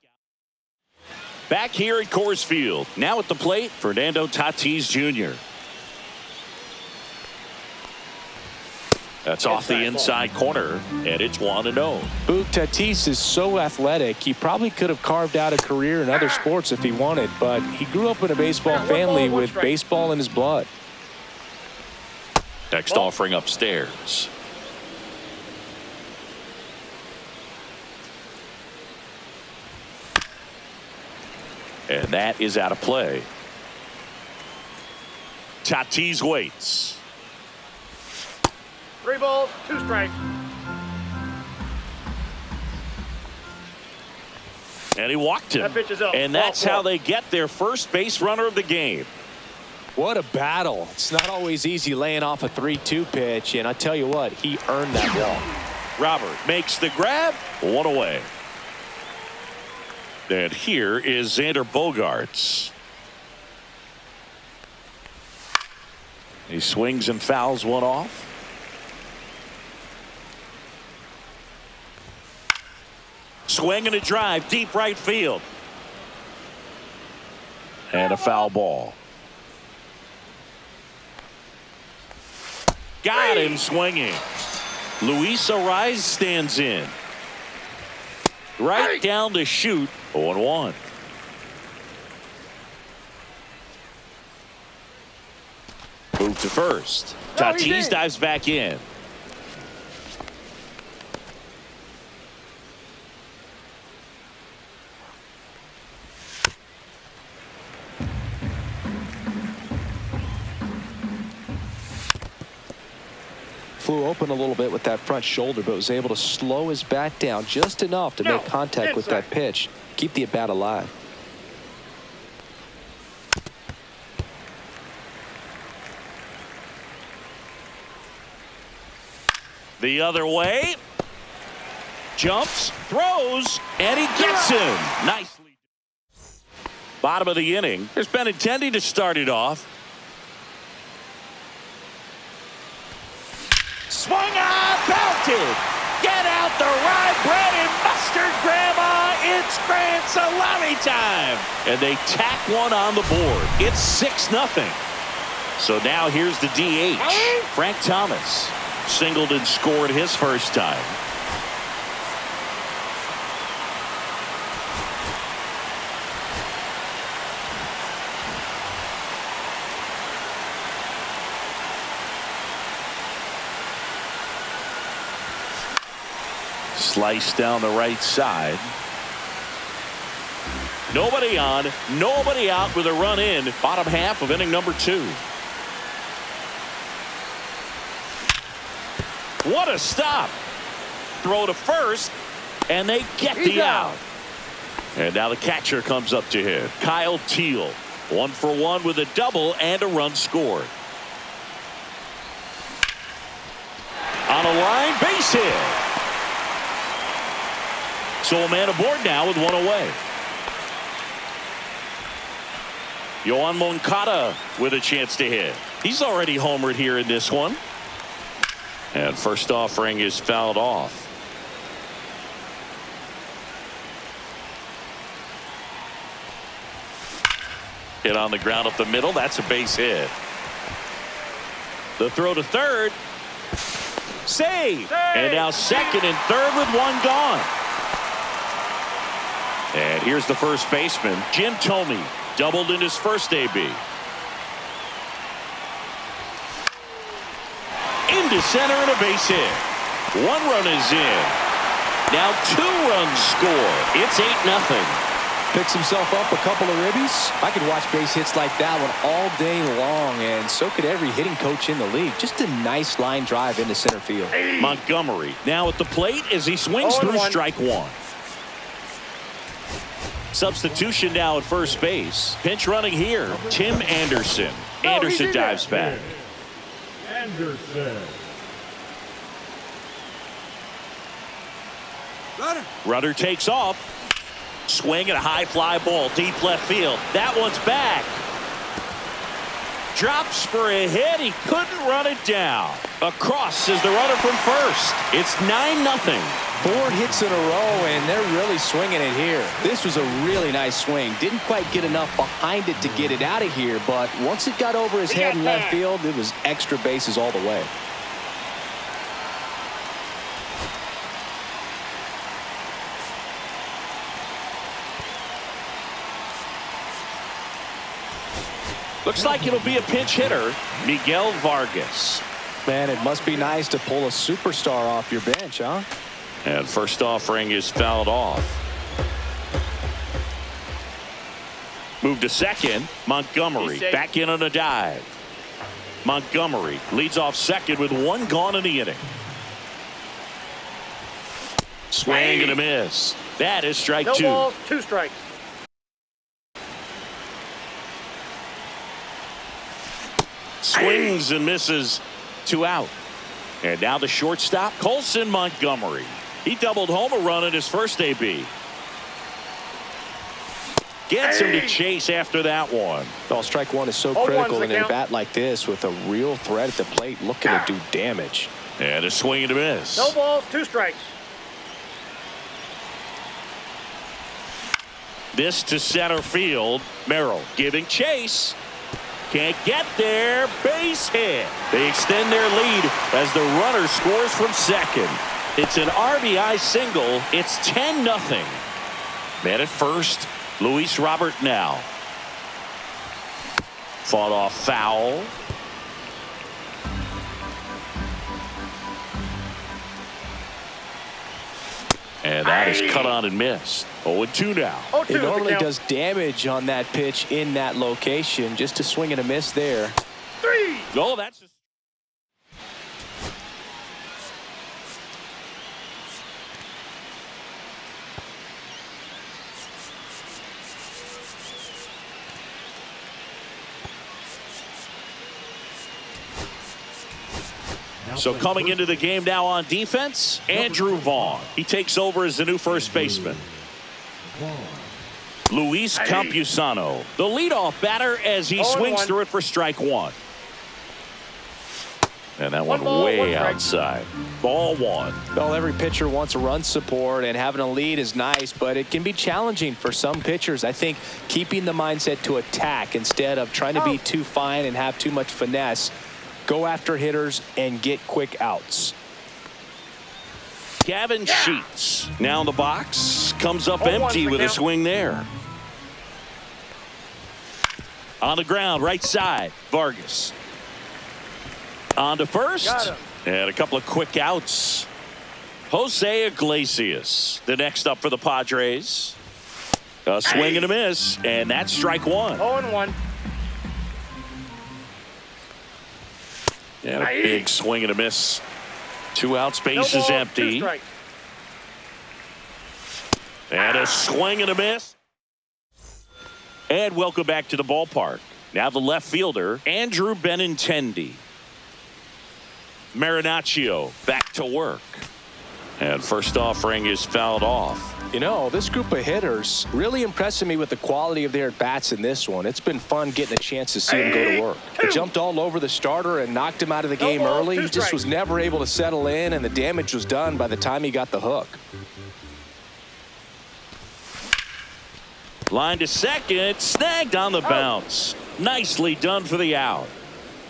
Back here at Coors Field. Now at the plate, Fernando Tatis Jr. That's off the inside corner, and it's 1-0. Boog, Tatis is so athletic, he probably could have carved out a career in other sports if he wanted, but he grew up in a baseball family with baseball in his blood. Next offering upstairs. And that is out of play. Tatis waits. 3 balls, 2 strikes. And he walked him. That pitch is up. And that's how they get their first base runner of the game. What a battle. It's not always easy laying off a 3-2 pitch, and I tell you what, he earned that ball. Robert makes the grab. 1 away. And here is Xander Bogaerts. He swings and fouls one off. Swing and a drive, deep right field. And a foul ball. Got him swinging. Luis Ariz stands in. Right down the chute. 0-1. Move to first. Tatis dives back in. Flew open a little bit with that front shoulder, but was able to slow his bat down just enough to make contact with that pitch. Keep the at-bat alive. The other way. Jumps, throws, and he gets him. Nicely. Bottom of the inning. There's Benintendi to start it off. Swung on, belted. Get out the rye bread and mustard, Grandma. It's grand salami time. And they tack one on the board. It's 6-0. So now here's the DH, Frank Thomas. Singled and scored his first time. Slice down the right side. Nobody on, nobody out with a run in. Bottom half of inning number 2. What a stop. Throw to first, and they get the out. And now the catcher comes up to hit. Kyle Teal. 1 for 1 with a double and a run scored. On a line, base hit. So a man aboard now with 1 away. Yoan Moncada with a chance to hit. He's already homered here in this one. And first offering is fouled off. Hit on the ground up the middle. That's a base hit. The throw to third. Save. And now second and third with 1 gone. And here's the first baseman, Jim Thome. Doubled in his first AB. Into center and a base hit. 1 run is in. Now 2 runs score. It's 8-0. Picks himself up a couple of ribbies. I could watch base hits like that one all day long, and so could every hitting coach in the league. Just a nice line drive into center field. Montgomery now at the plate as he swings through strike 1. Substitution now at first base. Pinch running here, Tim Anderson. Anderson dives back. Anderson. Runner takes off. Swing and a high fly ball deep left field. That one's back. Drops for a hit. He couldn't run it down. Across is the runner from first. It's 9-0. 4 hits in a row, and they're really swinging it here. This was a really nice swing. Didn't quite get enough behind it to get it out of here, but once it got over his head in left field, it was extra bases all the way. Looks like it'll be a pinch hitter, Miguel Vargas. Man, it must be nice to pull a superstar off your bench, huh? And first offering is fouled off. Move to second. Montgomery back in on a dive. Montgomery leads off second with 1 gone in the inning. Swing and a miss. That is strike 2. No balls, 2 strikes. Swings and misses. 2 out. And now the shortstop, Colson Montgomery. He doubled home a run in his first AB. Gets him to chase after that one. Well, strike 1 is so critical in a bat like this with a real threat at the plate looking to do damage. And a swing and a miss. No balls, 2 strikes. This to center field. Merrill giving chase. Can't get there. Base hit. They extend their lead as the runner scores from second. It's an RBI single. It's 10-0. Man at first, Luis Robert now. Fought off foul. And that is cut on and missed. 0-2 now. It normally does damage on that pitch in that location. Just a swing and a miss there. 3. Oh, that's just... So coming into the game now on defense, Andrew Vaughn. He takes over as the new first baseman. Luis Campusano, the leadoff batter as he swings through it for strike one. And that one way outside. Ball one. Well, every pitcher wants a run support, and having a lead is nice, but it can be challenging for some pitchers. I think keeping the mindset to attack instead of trying to be too fine and have too much finesse. Go after hitters and get quick outs. Gavin Sheets now in the box. Comes up empty with a swing there. On the ground, right side, Vargas. On to first. And a couple of quick outs. Jose Iglesias, the next up for the Padres. A swing and a miss, and that's strike one. 0-1. And a big swing and a miss. 2 outs, base is empty. And a swing and a miss. And welcome back to the ballpark. Now the left fielder, Andrew Benintendi. Marinaccio back to work. And first offering is fouled off. You know, this group of hitters really impressing me with the quality of their at-bats in this one. It's been fun getting a chance to see them go to work. They jumped all over the starter and knocked him out of the game early. He just was never able to settle in, and the damage was done by the time he got the hook. Line to second, snagged on the bounce. Nicely done for the out.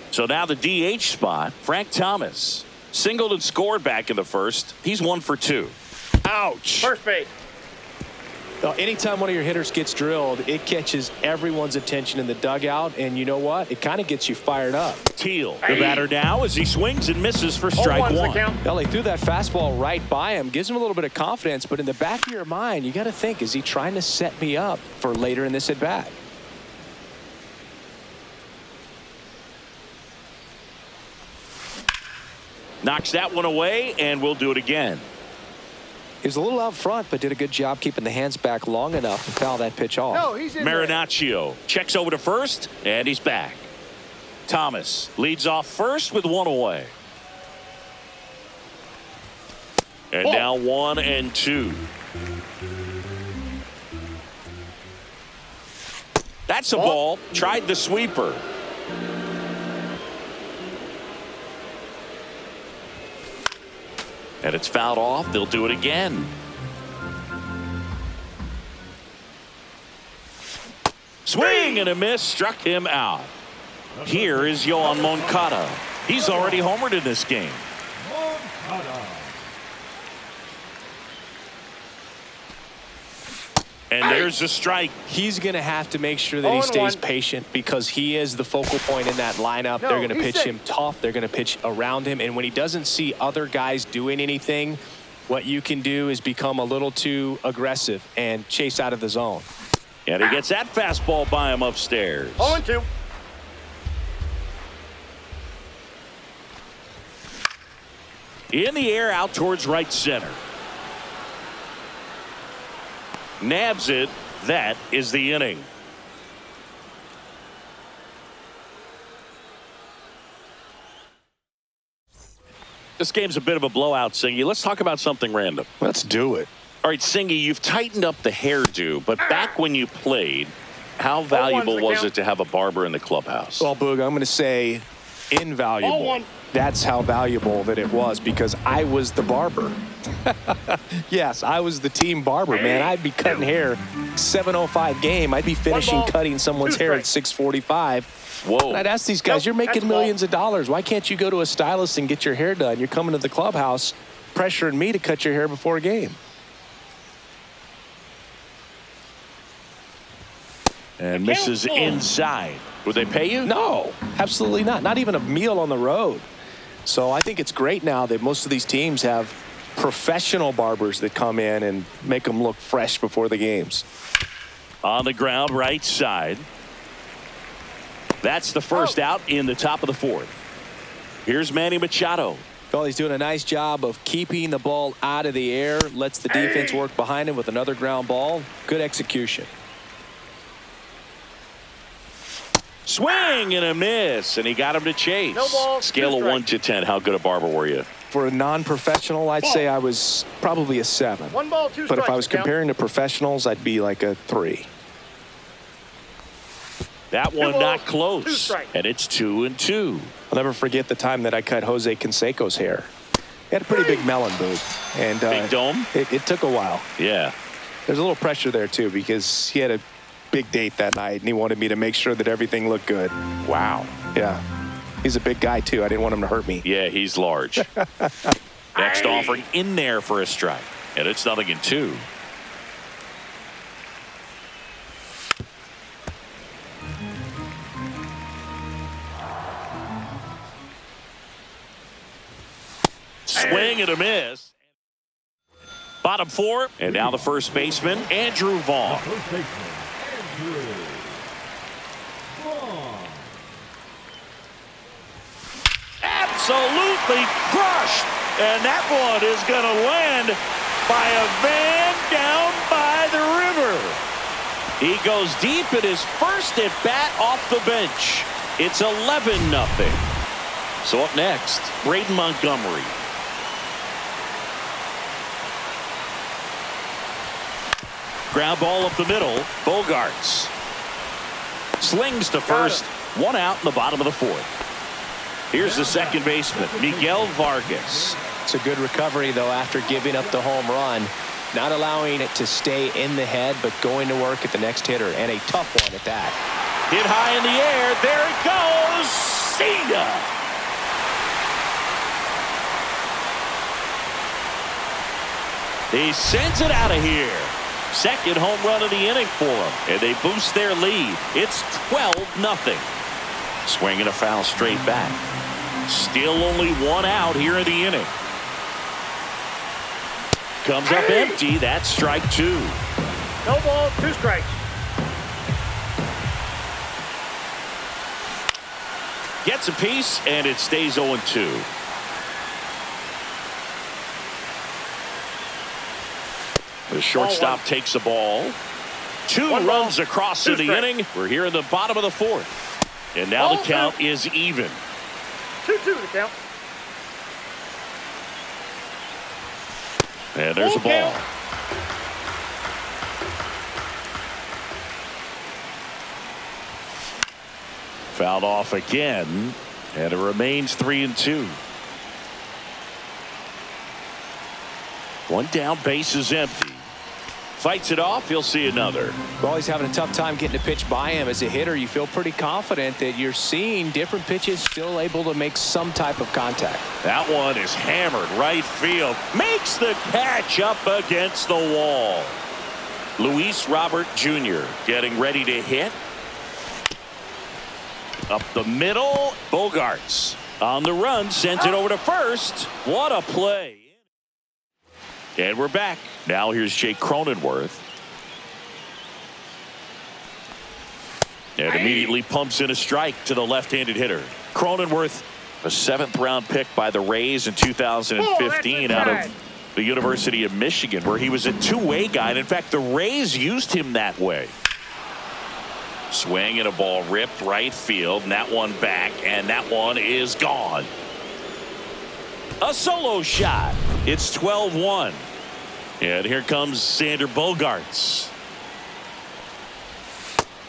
So now the DH spot, Frank Thomas. Singled and scored back in the first. He's 1 for 2. Ouch. First base. Well, anytime one of your hitters gets drilled, it catches everyone's attention in the dugout, and you know what? It kind of gets you fired up. Teal, the batter now as he swings and misses for strike one. Well, he threw that fastball right by him, gives him a little bit of confidence, but in the back of your mind, you got to think, is he trying to set me up for later in this at bat? Knocks that one away, and we'll do it again. He was a little out front, but did a good job keeping the hands back long enough to foul that pitch off. No, he's in Marinaccio checks over to first, and he's back. Thomas leads off first with 1 away. And now 1 and 2. That's a ball. Tried the sweeper. And it's fouled off. They'll do it again. Swing and a miss. Struck him out. Here is Yohan Moncada. He's already homered in this game. And there's a strike. He's going to have to make sure that he stays patient because he is the focal point in that lineup. They're going to pitch him tough. They're going to pitch around him. And when he doesn't see other guys doing anything, what you can do is become a little too aggressive and chase out of the zone. And he gets that fastball by him upstairs. 0-2. In the air out towards right center. Nabs it. That is the inning. This game's a bit of a blowout, Singy. Let's talk about something random. Let's do it. All right, Singy, you've tightened up the hairdo, but back when you played, how valuable was it to have a barber in the clubhouse? Well, Boog, I'm going to say invaluable. Ball one. That's how valuable that it was, because I was the barber. Yes, I was the team barber, man. I'd be cutting hair 7:05 game. I'd be finishing ball, cutting someone's hair at 6:45. Whoa. And I'd ask these guys, Nope, you're making that's a ball. millions of dollars. Why can't you go to a stylist and get your hair done? You're coming to the clubhouse pressuring me to cut your hair before a game. And misses inside. Would they pay you? No, absolutely not. Not even a meal on the road. So I think it's great now that most of these teams have professional barbers that come in and make them look fresh before the games. On the ground, right side. That's the first out in the top of the fourth. Here's Manny Machado. Well, he's doing a nice job of keeping the ball out of the air. Lets the defense work behind him with another ground ball. Good execution. Swing and a miss, and he got him to chase. No ball, Scale of 1 to 10. How good a barber were you? For a non-professional, I'd say I was probably a 7. 1 ball, 2 But strikes. if I was comparing to professionals, I'd be like a 3. That one balls, not 2 close, strikes. and it's 2-2. I'll never forget the time that I cut Jose Canseco's hair. He had a pretty big melon, boob. And Big dome? It took a while. Yeah. There's a little pressure there, too, because he had a big date that night, and he wanted me to make sure that everything looked good. Wow. Yeah. He's a big guy, too. I didn't want him to hurt me. Yeah, he's large. Next offering in there for a strike, and it's 0-2. Swing and a miss. Bottom 4, and now the first baseman, Andrew Vaughn. First baseman, Andrew Vaughn. Absolutely crushed, and that one is going to land by a man down by the river. He goes deep in his first at bat off the bench. It's 11-0. So up next, Braden Montgomery. Ground ball up the middle. Bogarts slings to first. 1 out in the bottom of the 4th. Here's the second baseman, Miguel Vargas. It's a good recovery, though, after giving up the home run. Not allowing it to stay in the head, but going to work at the next hitter, and a tough one at that. Hit high in the air. There it goes. Cena. He sends it out of here. Second home run of the inning for him, and they boost their lead. It's 12-0. Swinging a foul straight back. Still only 1 out here in the inning. Comes up empty. That's strike 2. No ball, 2 strikes. Gets a piece, and it stays 0-2. The shortstop takes the ball. 2 1 runs ball, across 2 in the strikes. inning. We're here in the bottom of the 4th. And now Ball the count is even. 2-2 to count. And there's a Full ball. count. Fouled off again. And it remains 3-2. 1 down, base is empty. Fights it off. He'll see another. Well, he's having a tough time getting a pitch by him. As a hitter, you feel pretty confident that you're seeing different pitches still able to make some type of contact. That one is hammered right field. Makes the catch up against the wall. Luis Robert Jr. getting ready to hit. Up the middle. Bogarts on the run. Sends it over to first. What a play. And we're back. Now here's Jake Cronenworth. And immediately pumps in a strike to the left-handed hitter. Cronenworth, a 7th-round pick by the Rays in 2015 out of the University of Michigan, where he was a two-way guy. And in fact, the Rays used him that way. Swing and a ball ripped right field, and that one back, and that one is gone. A solo shot. It's 12-1. And here comes Xander Bogaerts.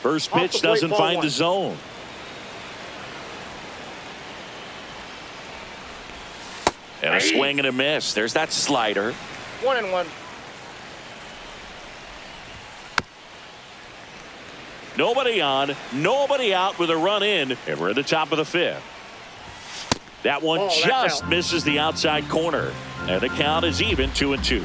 First Off the pitch plate, doesn't ball find 1. the zone. And a swing and a miss. There's that slider. 1-1. Nobody on, nobody out with a run in, and we're at the top of the fifth. That one just misses the outside corner, and the count is even 2-2.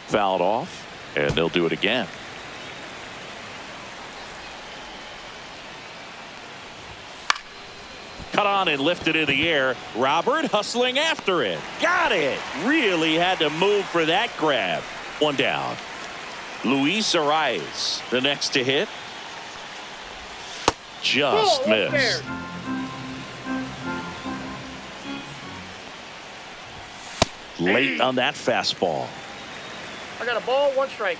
Fouled off, and they'll do it again. Cut on and lifted in the air. Robert hustling after it. Got it. Really had to move for that grab. One down. Luis Arias, the next to hit. Just missed. Late on that fastball. I got a ball, 1 strike.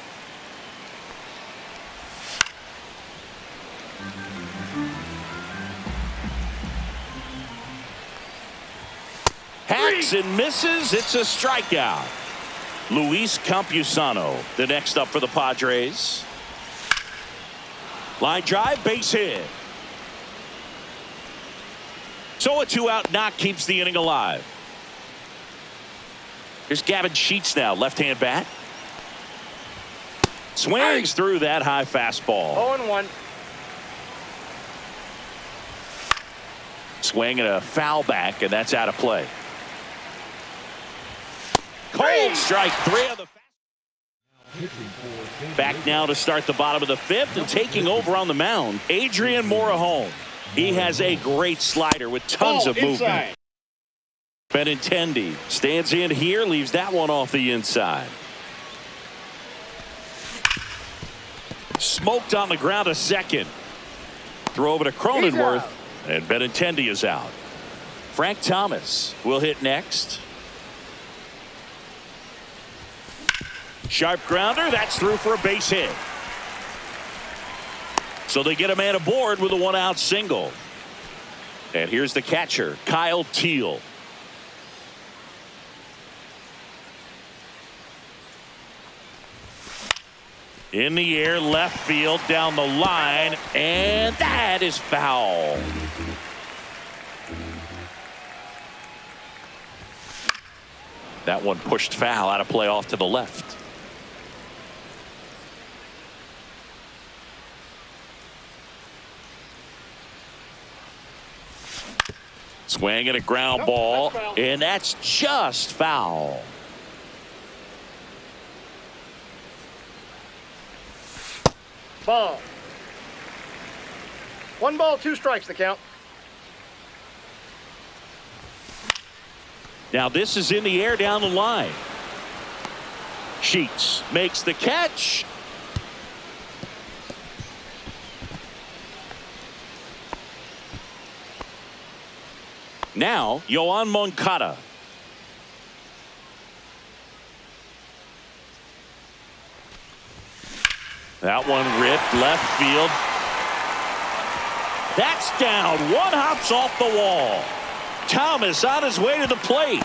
Hacks and misses. It's a strikeout. Luis Campusano, the next up for the Padres. Line drive, base hit. So a 2-out knock keeps the inning alive. Here's Gavin Sheets now, left-hand bat. Swings through that high fastball. 0-1. Swing and a foul back, and that's out of play. Cold strike, 3 of the. Back now to start the bottom of the fifth, and taking over on the mound, Adrian Morejon. He has a great slider with tons of movement. Benintendi stands in here, leaves that one off the inside. Smoked on the ground a second. Throw over to Cronenworth, and Benintendi is out. Frank Thomas will hit next. Sharp grounder, that's through for a base hit. So they get a man aboard with a 1-out single. And here's the catcher, Kyle Teal. In the air, left field, down the line, and that is foul. That one pushed foul, out of play off to the left. Swing and a ground ball, and that's just foul. Ball. 1 ball, 2 strikes, the count. Now this is in the air down the line. Sheets makes the catch. Now, Yoan Moncada. That one ripped left field. That's down. One hops off the wall. Thomas on his way to the plate.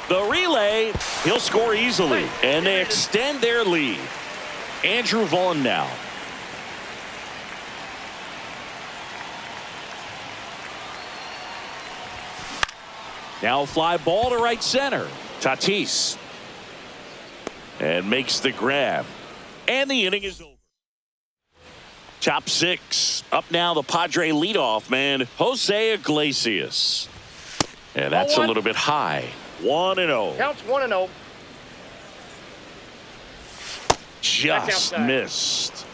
The relay, he'll score easily. And they extend their lead. Andrew Vaughn now. Now a fly ball to right center. Tatis. And makes the grab. And the inning is over. Top 6. Up now the Padre leadoff man, Jose Iglesias. And that's a little bit high. 1-0. Counts 1-0. Just missed.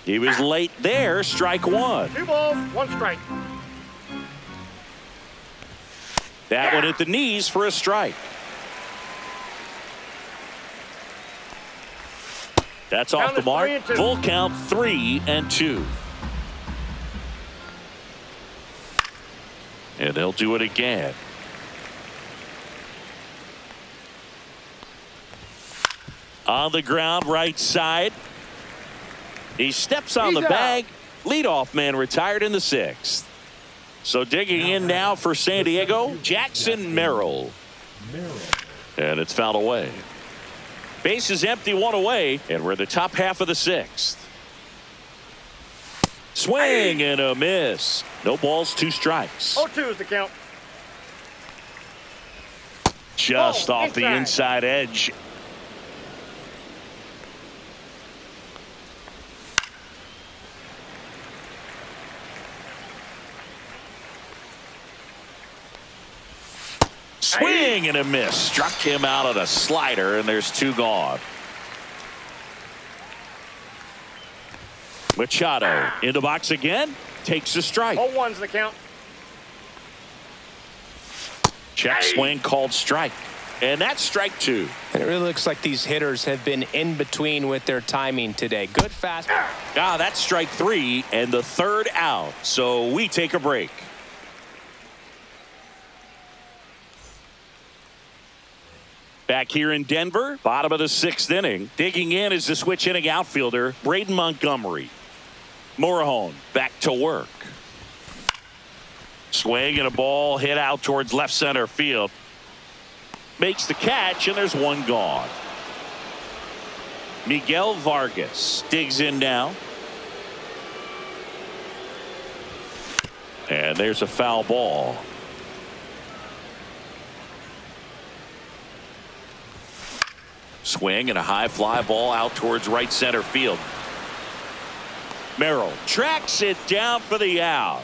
He was late there. Strike 1. 2 balls, 1 strike. That one at the knees for a strike. That's off the mark. Full count, 3-2. And they'll do it again. On the ground, right side. He steps on the bag. Leadoff man retired in the 6th. So digging in now for San Diego, Jackson Merrill. And it's fouled away. Base is empty, one away, and we're in the top half of the sixth. Swing and a miss. No balls, 2 strikes. 0-2 is the count. Just Ball, off the inside edge. Swing and a miss. Struck him out on a slider, and there's 2 gone. Machado in the box again. Takes a strike. 0-1's the count. Check swing called strike. And that's strike 2. And it really looks like these hitters have been in between with their timing today. Good fast. That's strike 3 and the 3rd out. So we take a break. Back here in Denver, bottom of the 6th inning. Digging in is the switch hitting outfielder, Braden Montgomery. Morejon back to work. Swing and a ball hit out towards left center field. Makes the catch, and there's 1 gone. Miguel Vargas digs in now. And there's a foul ball. Swing and a high fly ball out towards right center field. Merrill tracks it down for the out.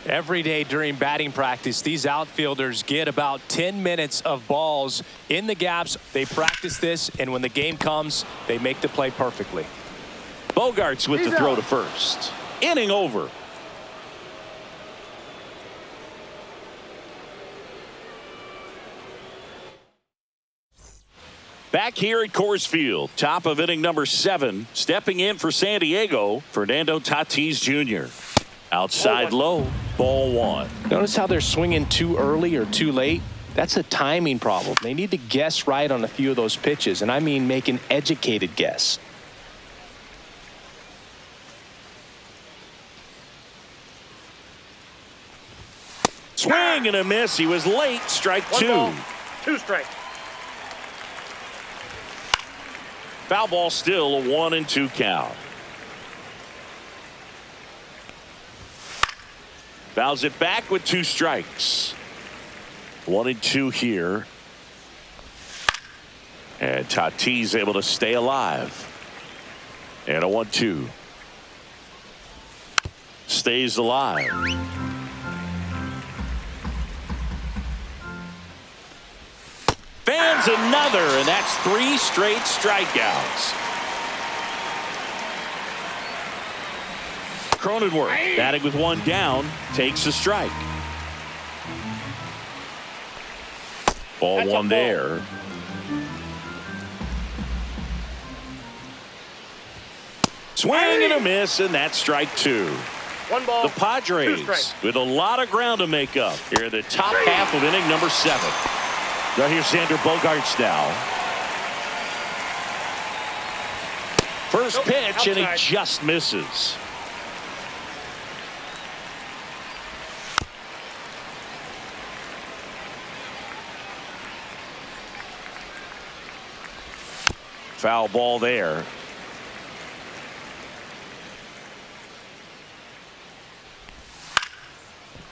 Every day during batting practice, these outfielders get about 10 minutes of balls in the gaps. They practice this, and when the game comes, they make the play perfectly. Bogarts with the throw to first. Inning over. Back here at Coors Field, top of inning number 7, stepping in for San Diego, Fernando Tatis Jr. Outside low, ball 1. Notice how they're swinging too early or too late? That's a timing problem. They need to guess right on a few of those pitches, and I mean make an educated guess. Swing and a miss. He was late. Strike 2. 1 ball, 2 strikes. Foul ball still, a 1-2 count. Fouls it back with 2 strikes. 1-2 here. And Tatis able to stay alive. And a 1-2. Stays alive. Fans another, and that's 3 straight strikeouts. Cronenworth batting with 1 down, takes a strike. Ball That's 1 there. Swing and a miss, and that's strike 2. 1 ball, The 2 Padres strikes. with a lot of ground to make up here in the top half of inning number 7. Now here's Xander Bogaerts now. First pitch, and he outside. just misses. Foul ball there.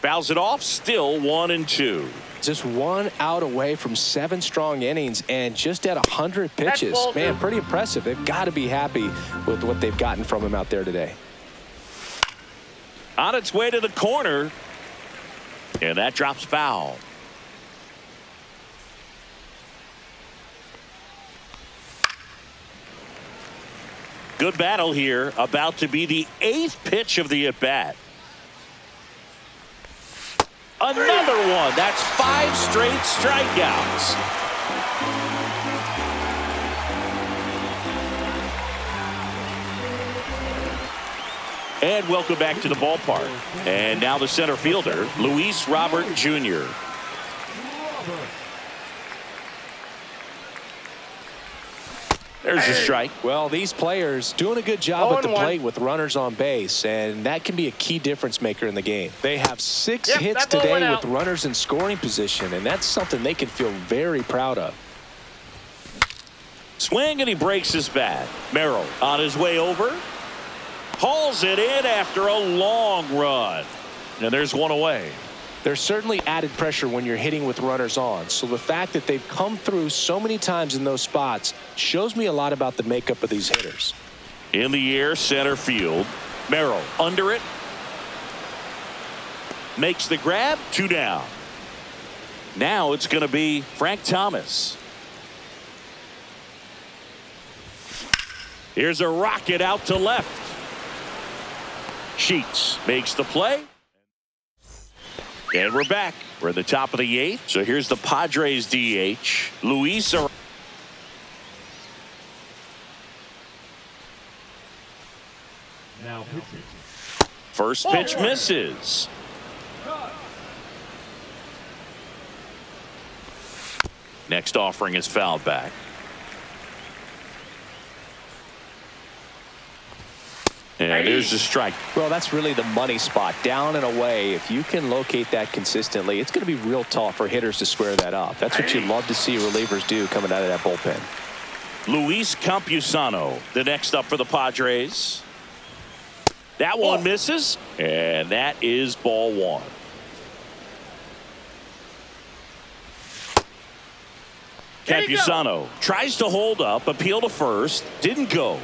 Fouls it off, still 1-2. Just 1 out away from 7 strong innings and just at 100 pitches. ball Man, 2. pretty impressive. They've got to be happy with what they've gotten from him out there today. On its way to the corner. And that drops foul. Good battle here. About to be the 8th pitch of the at-bat. Another one. That's 5 straight strikeouts. And welcome back to the ballpark. And now the center fielder, Luis Robert Jr. There's a strike. Well, these players doing a good job at the 0-1. plate with runners on base, and that can be a key difference maker in the game. They have 6 Yep, hits that ball went today out. with runners in scoring position, and that's something they can feel very proud of. Swing, and he breaks his bat. Merrill on his way over. Hauls it in after a long run. And there's one away. There's certainly added pressure when you're hitting with runners on. So the fact that they've come through so many times in those spots shows me a lot about the makeup of these hitters. In the air, center field. Merrill under it. Makes the grab. 2 down. Now it's going to be Frank Thomas. Here's a rocket out to left. Sheets makes the play. And we're back. We're at the top of the 8th. So here's the Padres DH. Luis. Now pitching. First pitch misses. Next offering is fouled back. And there's the strike. Well, that's really the money spot. Down and away. If you can locate that consistently, it's going to be real tough for hitters to square that up. That's what you love to see relievers do coming out of that bullpen. Luis Campusano, the next up for the Padres. That one misses, and that is ball 1. Campusano tries to hold up, appeal to first, didn't go.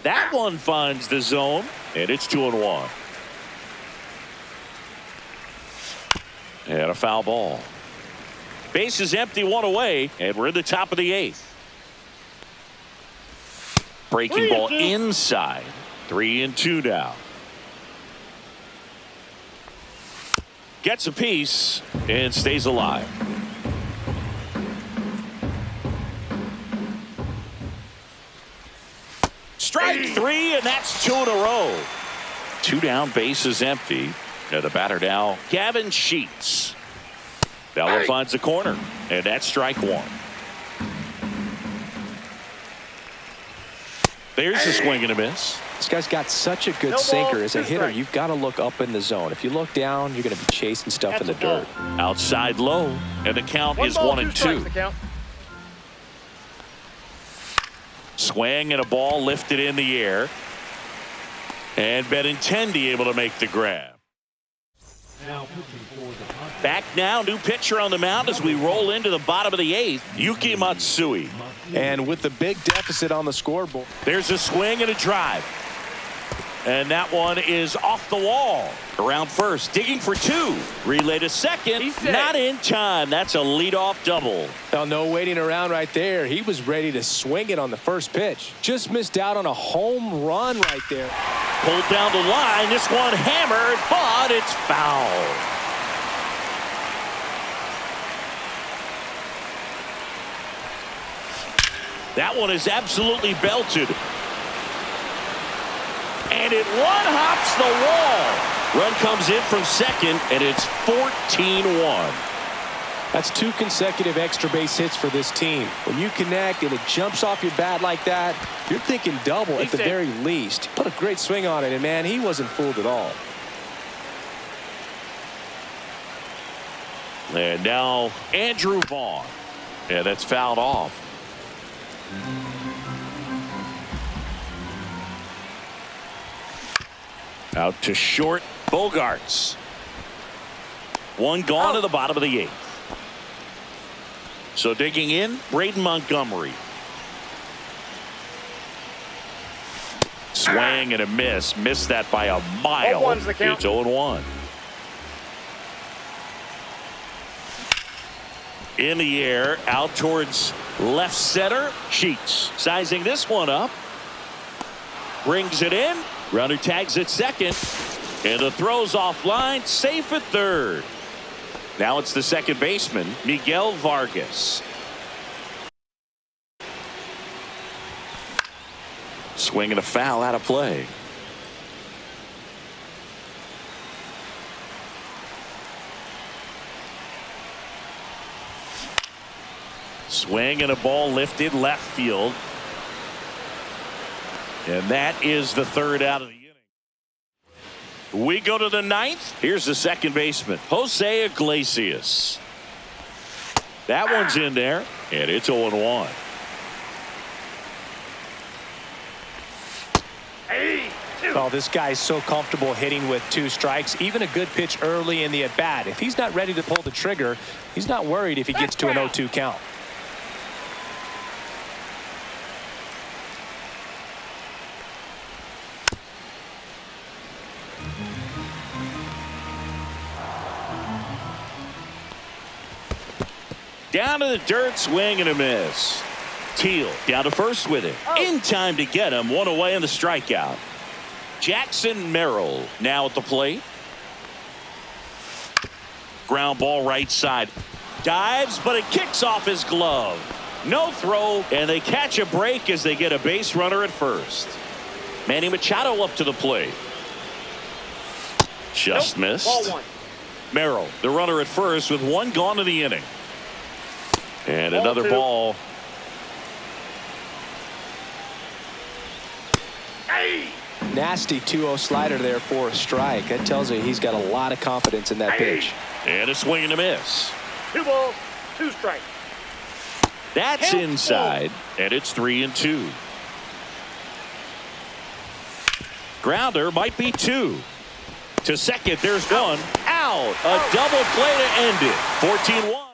That one finds the zone, and it's 2-1. And a foul ball. Base is empty, 1 away, and we're in the top of the 8th. Breaking ball inside. 3-2 now. Gets a piece and stays alive. Strike 3, and that's 2 in a row. 2 down, base is empty. And the batter now, Gavin Sheets. That one finds the corner, and that's strike 1. There's a swing and a miss. This guy's got such a good sinker. As a hitter, you've got to look up in the zone. If you look down, you're going to be chasing stuff in the dirt. Outside low, and the count is 1-2. Swing and a ball lifted in the air. And Benintendi able to make the grab. Now pitching for the Padres. Back now, new pitcher on the mound as we roll into the bottom of the 8th, Yuki Matsui. And with the big deficit on the scoreboard. There's a swing and a drive. And that one is off the wall. Around first, digging for 2. Relay to second. Not in time. That's a leadoff double. Oh, no waiting around right there. He was ready to swing it on the first pitch. Just missed out on a home run right there. Pulled down the line. This one hammered, but it's foul. That one is absolutely belted. And it one-hops the wall. Run comes in from second, and it's 14-1. That's 2 consecutive extra base hits for this team. When you connect and it jumps off your bat like that, you're thinking double at the very least. Put a great swing on it, and man, he wasn't fooled at all. And now Andrew Vaughn. Yeah, that's fouled off. Out to short, Bogarts. One gone to the bottom of the 8th. So digging in, Braden Montgomery. Swing and a miss. Missed that by a mile. It's 0-1. In the air, out towards left center. Sheets sizing this one up. Brings it in. Runner tags at second. And the throw's offline. Safe at third. Now it's the second baseman, Miguel Vargas. Swing and a foul out of play. Swing and a ball lifted left field. And that is the third out of the inning. We go to the 9th. Here's the second baseman, Jose Iglesias. That one's in there, and it's 0-1. Well, this guy's so comfortable hitting with 2 strikes. Even a good pitch early in the at-bat. If he's not ready to pull the trigger, he's not worried if he gets to an 0-2 count. Down to the dirt, swing and a miss. Teal down to first with it. In time to get him. One away in the strikeout. Jackson Merrill now at the plate. Ground ball right side. Dives, but it kicks off his glove. No throw, and they catch a break as they get a base runner at first. Manny Machado up to the plate. Just missed. Ball 1. Merrill, the runner at first with 1 gone in the inning. And Ball another 2. ball. Nasty 2-0 slider there for a strike. That tells you he's got a lot of confidence in that pitch. And a swing and a miss. 2 balls, 2 strikes. That's inside, and it's 3-2. Grounder might be 2. To second, there's 1. Out. A double play to end it. 14-1.